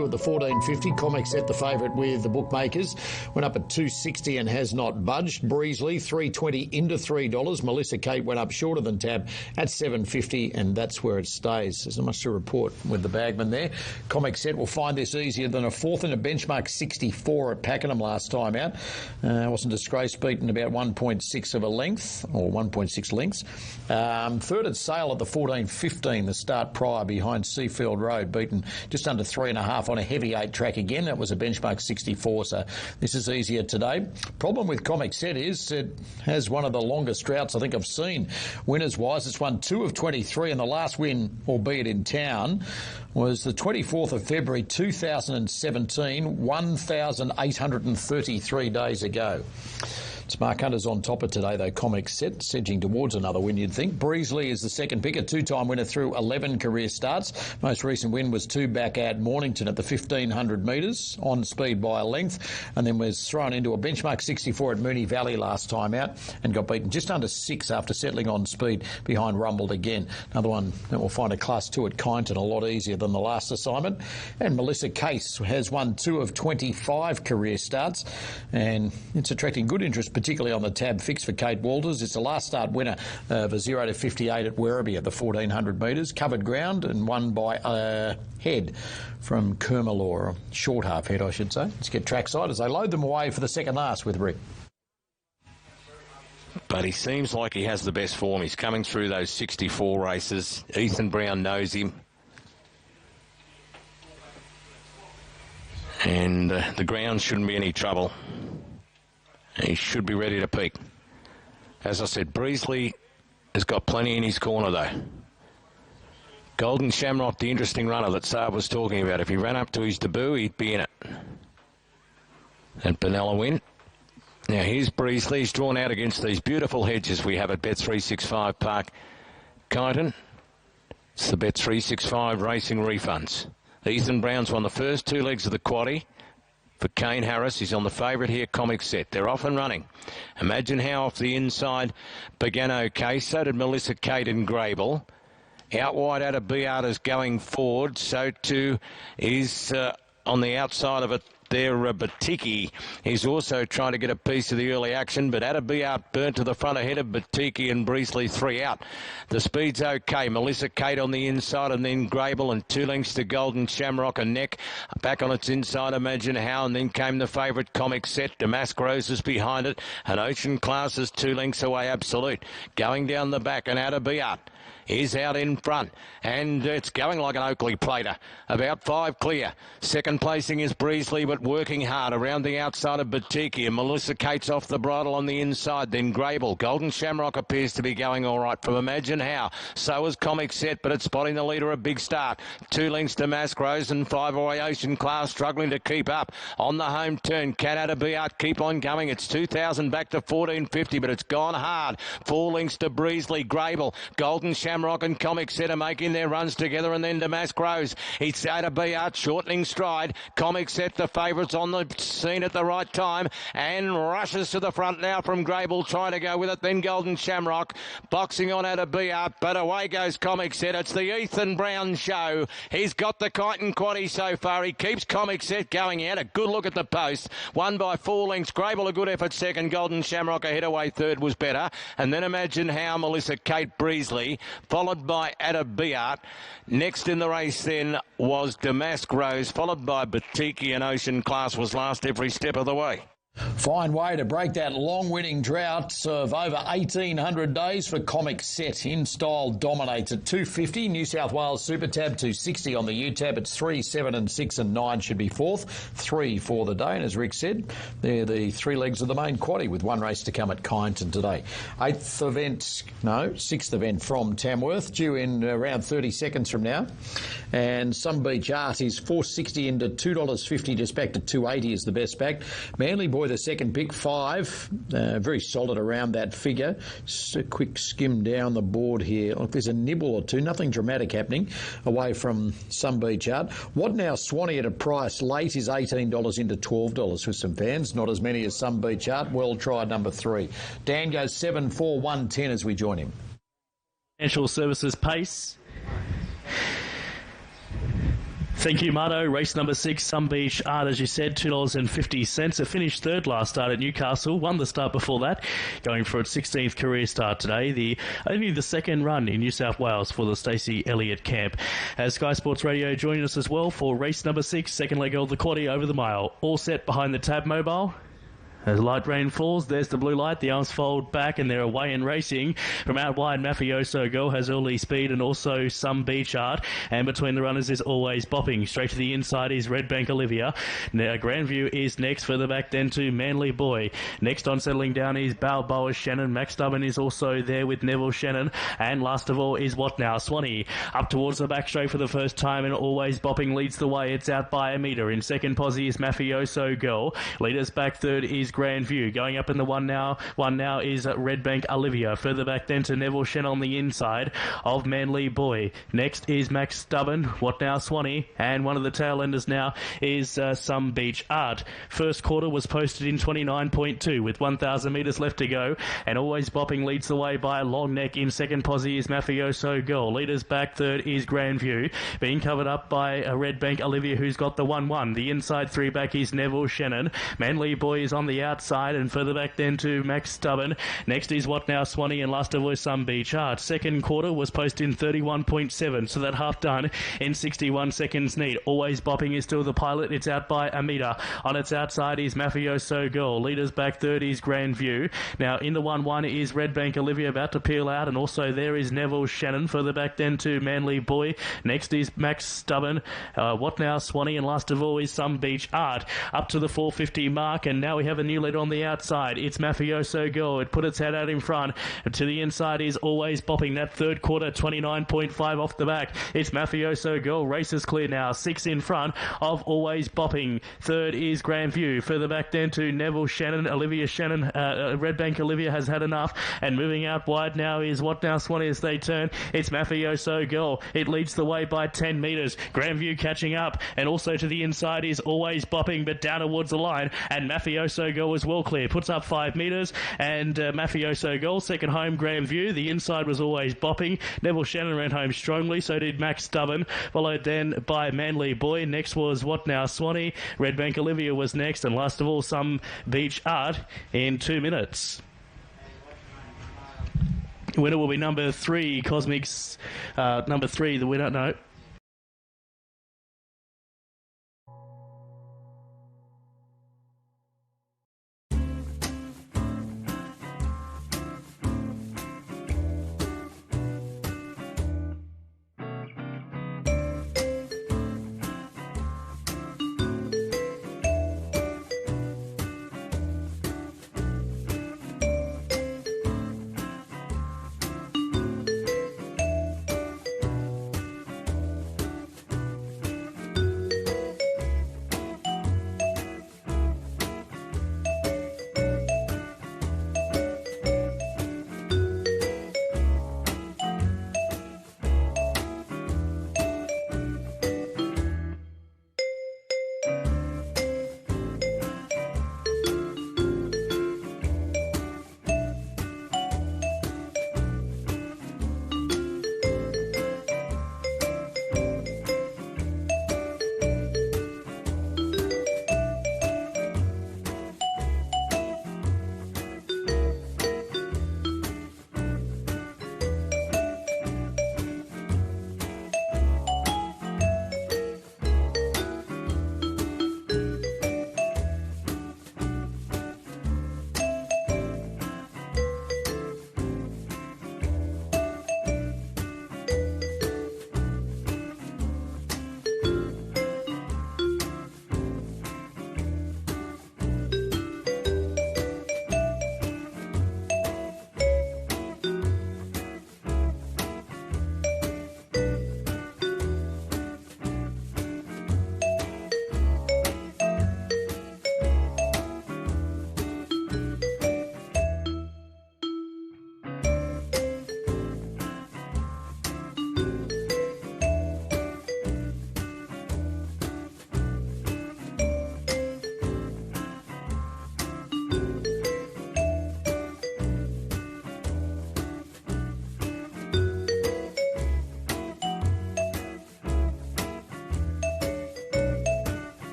2 at the 14.50. Comic Set, the favourite with the bookmakers, went up at 2.60 and has not budged. Breezley, 3.20 into $3. Melissa Kate went up shorter than Tab at 7.50, and that's where it stays. There's not much to report with the bagman there. Comic Set will find this easier than a fourth in a benchmark 64 at Pakenham last time out. Wasn't disgraced, beaten about 1.6 of a length, or 1.6 lengths. Third at Sale at the 14.15, the start prior behind Seafield Road, beaten just under 3.5 on a heavy 8 track again. That was a benchmark 64, so this is easier today. Problem with Comic Set is it has one of the longest droughts I think I've seen. Winners-wise, it's won 2 of 23, and the last win, albeit in town, was the 24th of February 2017, 1,833 days ago. It's Mark Hunter's on top of today, though. Comic Set, edging towards another win, you'd think. Breezley is the second pick, a 2-time winner through 11 career starts. Most recent win was 2 back at Mornington at the 1,500 metres, on speed by a length, and then was thrown into a benchmark 64 at Moonee Valley last time out and got beaten just under 6 after settling on speed behind Rumbled again. Another one that will find a Class 2 at Kyneton a lot easier than the last assignment. And Melissa Case has won 2 of 25 career starts, and it's attracting good interest, particularly on the tab fix for Kate Walters. It's the last start winner of a 0 to 58 at Werribee at the 1,400 metres. Covered ground and won by a head from Kermalore. Short half head, I should say. Let's get trackside as they load them away for the second last with Rick. But he seems like he has the best form. He's coming through those 64 races. Ethan Brown knows him. And the ground shouldn't be any trouble. He should be ready to peak. As I said, Breezley has got plenty in his corner, though. Golden Shamrock, the interesting runner that Saab was talking about. If he ran up to his debut, he'd be in it. And Benella win. Now, here's Breezley. He's drawn out against these beautiful hedges we have at Bet365 Park, Kyneton. It's the Bet365 Racing refunds. Ethan Brown's won the first 2 legs of the quaddie. For Kane Harris, he's on the favourite here, Comic Set. They're off and running. Imagine how off the inside began okay. So did Melissa Kate and Grable. Out wide out of Beata's going forward. So too is on the outside of it there, Batiki. He's also trying to get a piece of the early action, but Atabiat burnt to the front ahead of Batiki and Breezley 3 out. The speed's okay. Melissa Kate on the inside, and then Grable, and 2 lengths to Golden Shamrock and Neck. Back on its inside, Imagine How, and then came the favourite Comic Set. Damask Rose is behind it, and Ocean Class is 2 lengths away, Absolute. Going down the back, and Atabiat is out in front, and it's going like an Oakley plater. About 5 clear. Second placing is Breezley, but working hard around the outside of Batiki, and Melissa Cates off the bridle on the inside. Then Grable. Golden Shamrock appears to be going all right from Imagine How. So is Comic Set, but it's spotting the leader a big start. 2 lengths to Mask Rose, and 5 away Ocean Class struggling to keep up. On the home turn, Canada Beart keep on going. It's 2,000 back to 1450, but it's gone hard. 4 lengths to Breezley. Grable. Golden Shamrock and Comic Set are making their runs together, and then Damask Rose. It's out of Beart, shortening stride. Comic Set, the favourites on the scene at the right time, and rushes to the front now from Grable, trying to go with it. Then Golden Shamrock, boxing on out of Beart, but away goes Comic Set. It's the Ethan Brown show. He's got the Kyneton quaddie so far. He keeps Comic Set going out. A good look at the post. Won by 4 lengths. Grable a good effort second. Golden Shamrock ahead away third was better. And then Imagine How, Melissa Kate, Breezley, followed by Atabiat. Next in the race then was Damask Rose, followed by Batiki, and Ocean Class was last every step of the way. Fine way to break that long winning drought of over 1,800 days for Comic Set. In style dominates at 250. New South Wales Super Tab 260 on the U Tab. It's 3, 7 and 6 and 9 should be fourth. 3 for the day. And as Rick said, they're the 3 legs of the main quaddie with 1 race to come at Kyneton today. 6th event from Tamworth due in around 30 seconds from now. And Some Beach Art is $4.60 into $2.50, just back to $2.80 is the best back. Manly Boy, the second pick, 5. Very solid around that figure. Just a quick skim down the board here. Look, there's a nibble or two, nothing dramatic happening away from Some Beach Art. What Now Swanee at a price late is $18 into $12 with some fans. Not as many as Some Beach Art. Well tried, number 3. Dan goes 7-4-1-10 as we join him. Financial Services pace. Thank you, Marto. Race number 6, Sun Beach Art, as you said, $2.50. It finished third last start at Newcastle, won the start before that, going for its 16th career start today. Only the second run in New South Wales for the Stacey Elliott camp. Sky Sports Radio joining us as well for race number 6, second leg of the quaddie over the mile. All set behind the Tab Mobile. As light rain falls, there's the blue light. The arms fold back and they're away and racing. From out wide, Mafioso Go has early speed and also some Beach Art. And between the runners is Always Bopping. Straight to the inside is Red Bank Olivia. Now Grandview is next. Further back then to Manly Boy. Next on settling down is Balboa Shannon. Max Stubborn is also there with Neville Shannon. And last of all is What Now Swanee. Up towards the back straight for the first time and Always Bopping leads the way. It's out by a metre. In second posse is Mafioso Girl. Leaders back third is Grandview. Going up in the one now is Red Bank Olivia. Further back then to Neville Shen on the inside of Manly Boy. Next is Max Stubborn, What Now Swanee, and one of the tail enders now is Some Beach Art. First quarter was posted in 29.2 with 1,000 metres left to go, and Always Bopping leads the way by a long neck. In second posse is Mafioso Girl. Leaders back third is Grandview, being covered up by a Red Bank Olivia who's got the 1-1. The inside three back is Neville Shannon. Manly Boy is on the outside, and further back then to Max Stubborn. Next is What Now Swanee, and last of all Some Beach Art. Second quarter was posted in 31.7, so that half done in 61 seconds neat. Always Bopping is still the pilot. It's out by a metre. On its outside is Mafioso Girl. Leaders back third is Grandview. Now in the 1-1 is Red Bank Olivia about to peel out, and also there is Neville Shannon. Further back then to Manly Boy. Next is Max Stubborn. What Now Swanee, and last of all is Some Beach Art. Up to the 450 mark, and now we have a new leader on the outside. It's Mafioso Girl. It put its head out in front. To the inside is Always Bopping. That third quarter, 29.5 off the back. It's Mafioso Girl. Race is clear now. 6 in front of Always Bopping. Third is Grandview. Further back then to Neville Shannon. Olivia Shannon. Red Bank Olivia has had enough. And moving out wide now is What Now Swanee as they turn. It's Mafioso Girl. It leads the way by 10 metres. Grandview catching up. And also to the inside is Always Bopping, but down towards the line. And Mafioso Girl was well clear. Puts up 5 metres. And Mafioso Girl, second home, Grandview. The inside was Always Bopping. Neville Shannon ran home strongly. So did Max Stubborn. Followed then by Manly Boy. Next was What Now Swanee. Red Bank Olivia was next. And last of all, Some Beach Art in 2 minutes. Winner will be number 3, Cosmics. Number 3, the winner. No.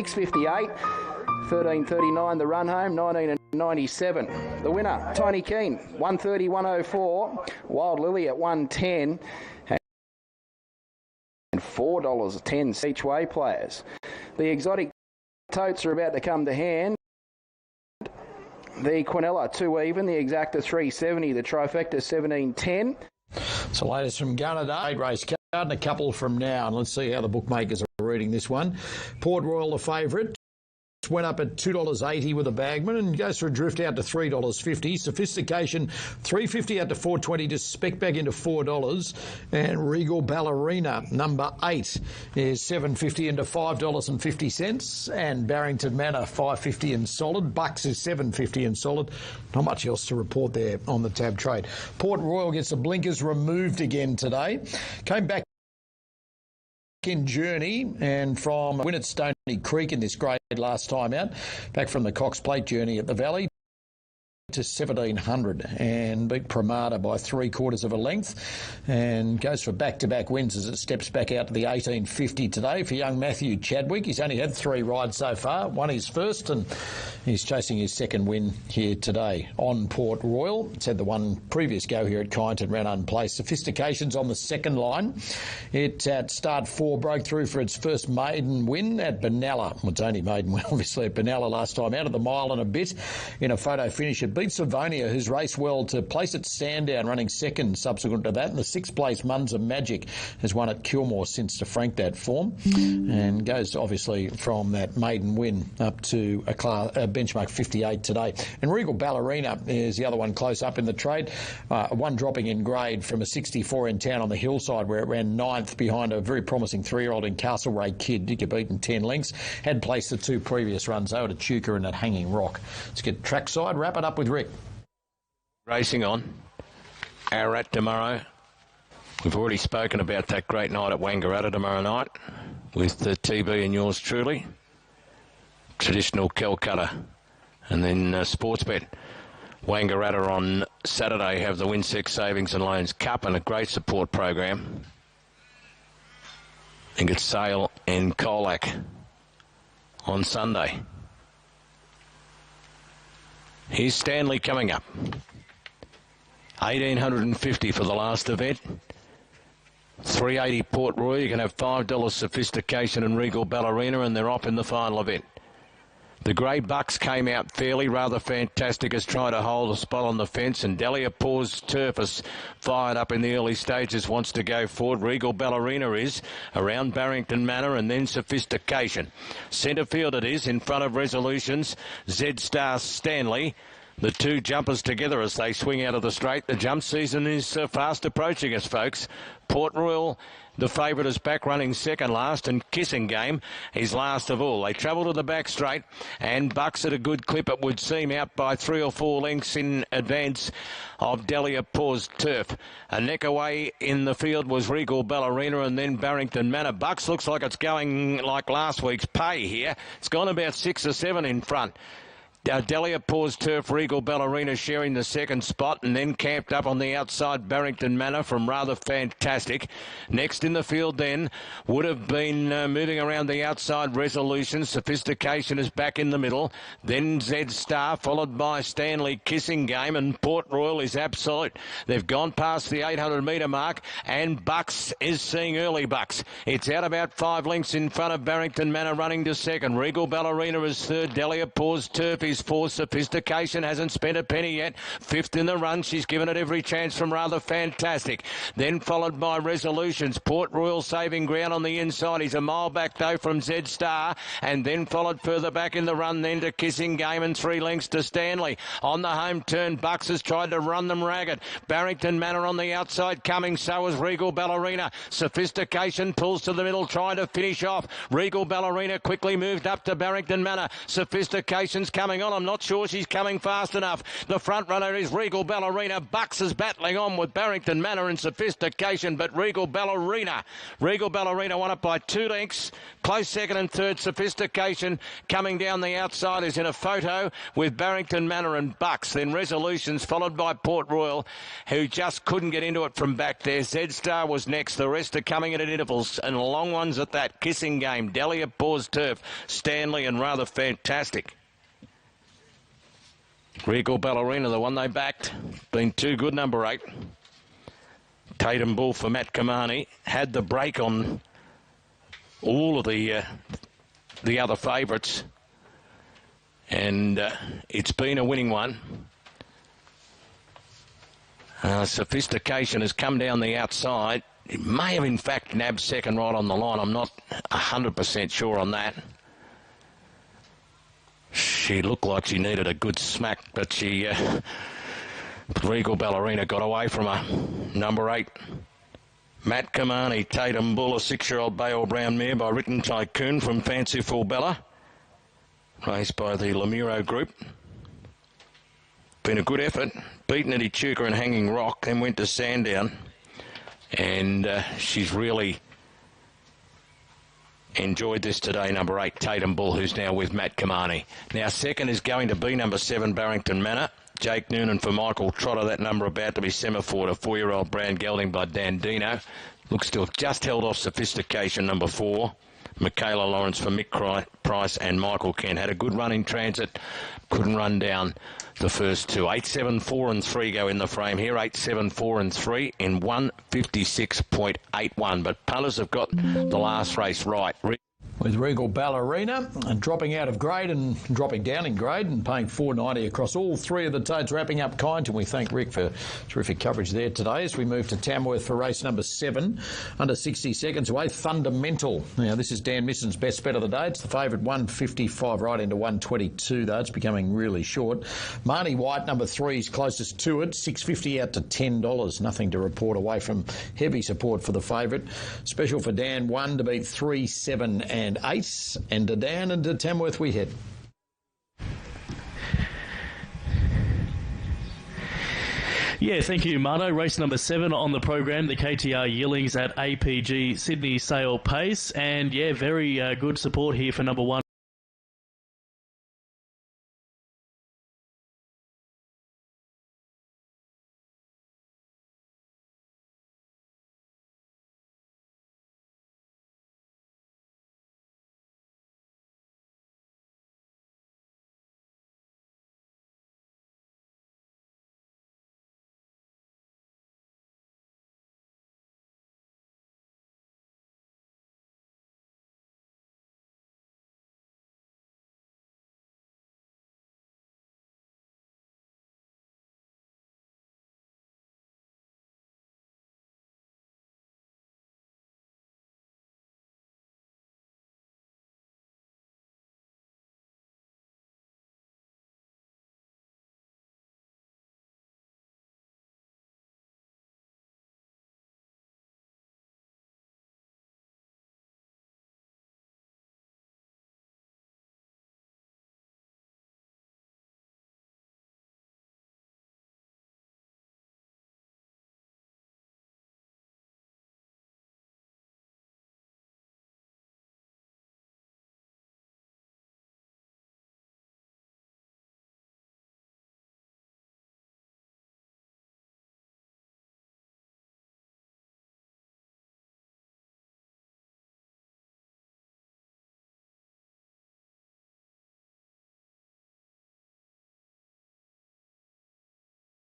6.58. 13.39 the run home, 19.97. The winner, Tiny Keen, 130.104. Wild Lily at 110. And $4.10 each way players. The exotic totes are about to come to hand. The Quinella 2 even, the Exacta 370, the Trifecta 17.10. So latest from Gunnedah, 8 race card and a couple from now. And let's see how the bookmakers are reading this one. Port Royal, the favourite. Went up at $2.80 with a bagman and goes for a drift out to $3.50. Sophistication $3.50 out to $4.20, just spec back into $4. And Regal Ballerina number 8 is $7.50 into $5.50. And Barrington Manor $5.50 in solid. Bucks is $7.50 in solid. Not much else to report there on the tab trade. Port Royal gets the blinkers removed again today. Came back in journey and from win at Stony Creek in this grade last time out, back from the Cox Plate journey at the Valley to 1700 and beat Pramada by 3/4 of a length and goes for back-to-back wins as it steps back out to the 1850 today for young Matthew Chadwick. He's only had 3 rides so far, won his first and he's chasing his second win here today on Port Royal. It's had the one previous go here at Kyneton, ran unplaced. Sophistication's on the second line. It at start 4 broke through for its first maiden win at Benalla. Well, it's only maiden win obviously at Benalla last time out of the mile and a bit in a photo finish. It beat Savonia, who's raced well, to place at Sandown, running second subsequent to that. And the 6th place Munza Magic has won at Kilmore since to frank that form and goes obviously from that maiden win up to a benchmark 58 today. And Regal Ballerina is the other one close up in the trade. One dropping in grade from a 64 in town on the hillside where it ran 9th behind a very promising 3-year-old in Castlereagh Kid. Did get beaten 10 lengths. Had placed the 2 previous runs over to Chuka and at Hanging Rock. Let's get trackside. Wrap it up with Rick. Racing on. Ararat tomorrow. We've already spoken about that great night at Wangaratta tomorrow night with the TB and yours truly. Traditional Calcutta. And then Sportsbet. Wangaratta on Saturday have the Winsex Savings and Loans Cup and a great support program. I think it's Sale and Colac on Sunday. Here's Stanley coming up. 1,850 for the last event. 380 Port Royal. You can have $5 Sophistication and Regal Ballerina, and they're off in the final event. The Grey Bucks came out fairly, rather fantastic, as trying to hold a spot on the fence, and Delia Paws Turf is fired up in the early stages, wants to go forward. Regal Ballerina is around Barrington Manor, and then Sophistication. Centre field it is, in front of Resolutions, Z Star Stanley. The 2 jumpers together as they swing out of the straight. The jump season is fast approaching us, folks. Port Royal, the favourite, is back running second last, and Kissing Game is last of all. They travel to the back straight, and Bucks at a good clip, it would seem, out by 3 or 4 lengths in advance of Delia Paws Turf. A neck away in the field was Regal Ballerina and then Barrington Manor. Bucks looks like it's going like last week's Pay here. It's gone about 6 or 7 in front. Delia Paws Turf, Regal Ballerina sharing the second spot, and then camped up on the outside Barrington Manor from Rather Fantastic. Next in the field then would have been moving around the outside Resolution. Sophistication is back in the middle. Then Z Star, followed by Stanley Kissing Game, and Port Royal is Absolute. They've gone past the 800 metre mark, and Bucks is seeing early Bucks. It's out about 5 lengths in front of Barrington Manor, running to second. Regal Ballerina is third. Delia Paws Turf is fourth. Sophistication hasn't spent a penny yet. 5th in the run. She's given it every chance from Rather Fantastic. Then followed by Resolutions. Port Royal saving ground on the inside. He's a mile back though from Z Star, and then followed further back in the run then to Kissing Game, and 3 lengths to Stanley. On the home turn, Bucks has tried to run them ragged. Barrington Manor on the outside coming, so is Regal Ballerina. Sophistication pulls to the middle, trying to finish off. Regal Ballerina quickly moved up to Barrington Manor. Sophistication's coming battling on. I'm not sure she's coming fast enough. The front runner is Regal Ballerina. Bucks is battling on with Barrington Manor and Sophistication, but Regal Ballerina won it by 2 lengths. Close second and third. Sophistication coming down the outside is in a photo with Barrington Manor and Bucks. Then Resolutions followed by Port Royal, who just couldn't get into it from back there. Z-Star was next. The rest are coming in at intervals and long ones at that. Kissing Game, Dahlia, Paws Turf, Stanley and Rather Fantastic. Regal Ballerina, the one they backed, been too good, number 8. Tatum Bull for Matt Kamani had the break on all of the other favourites, and it's been a winning one. Sophistication has come down the outside. It may have in fact nabbed second right on the line. I'm not 100% sure on that. She looked like she needed a good smack, but Regal Ballerina got away from her. Number 8, Matt Kamani, Tatum Bull, a 6-year-old Bale Brown mare by Written Tycoon from Fanciful Bella, raced by the Lemuro Group. Been a good effort. Beaten Eddie Chuka and Hanging Rock, then went to Sandown, and she's really enjoyed this today. Number 8, Tatum Bull, who's now with Matt Kamani. Now second is going to be number 7, Barrington Manor. Jake Noonan for Michael Trotter. That number about to be semaphore, a 4-year-old Brown gelding by Dan Dino. Looks to have just held off Sophistication, number 4. Michaela Lawrence for Mick Price and Michael Kent. Had a good run in transit. Couldn't run down the first 2. 8, 7, 4 and 3 go in the frame here. 8, 7, 4 and 3 in 1:56.81. But punters have got the last race right. With Regal Ballerina and dropping out of grade and dropping down in grade and paying $4.90 across all 3 of the totes, wrapping up kind. And we thank Rick for terrific coverage there today as we move to Tamworth for race number 7, under 60 seconds away. Fundamental. Now, this is Dan Misson's best bet of the day. It's the favourite, 155 right into 122, though. It's becoming really short. Marnie White, number 3, is closest to it. $6.50 out to $10. Nothing to report away from heavy support for the favourite. Special for Dan, 1 to beat 3, 7 and 8, and to Dan and to Tamworth we head. Yeah, thank you, Marno. Race number 7 on the program, the KTR Yearlings at APG Sydney Sale Pace. And yeah, very good support here for number 1.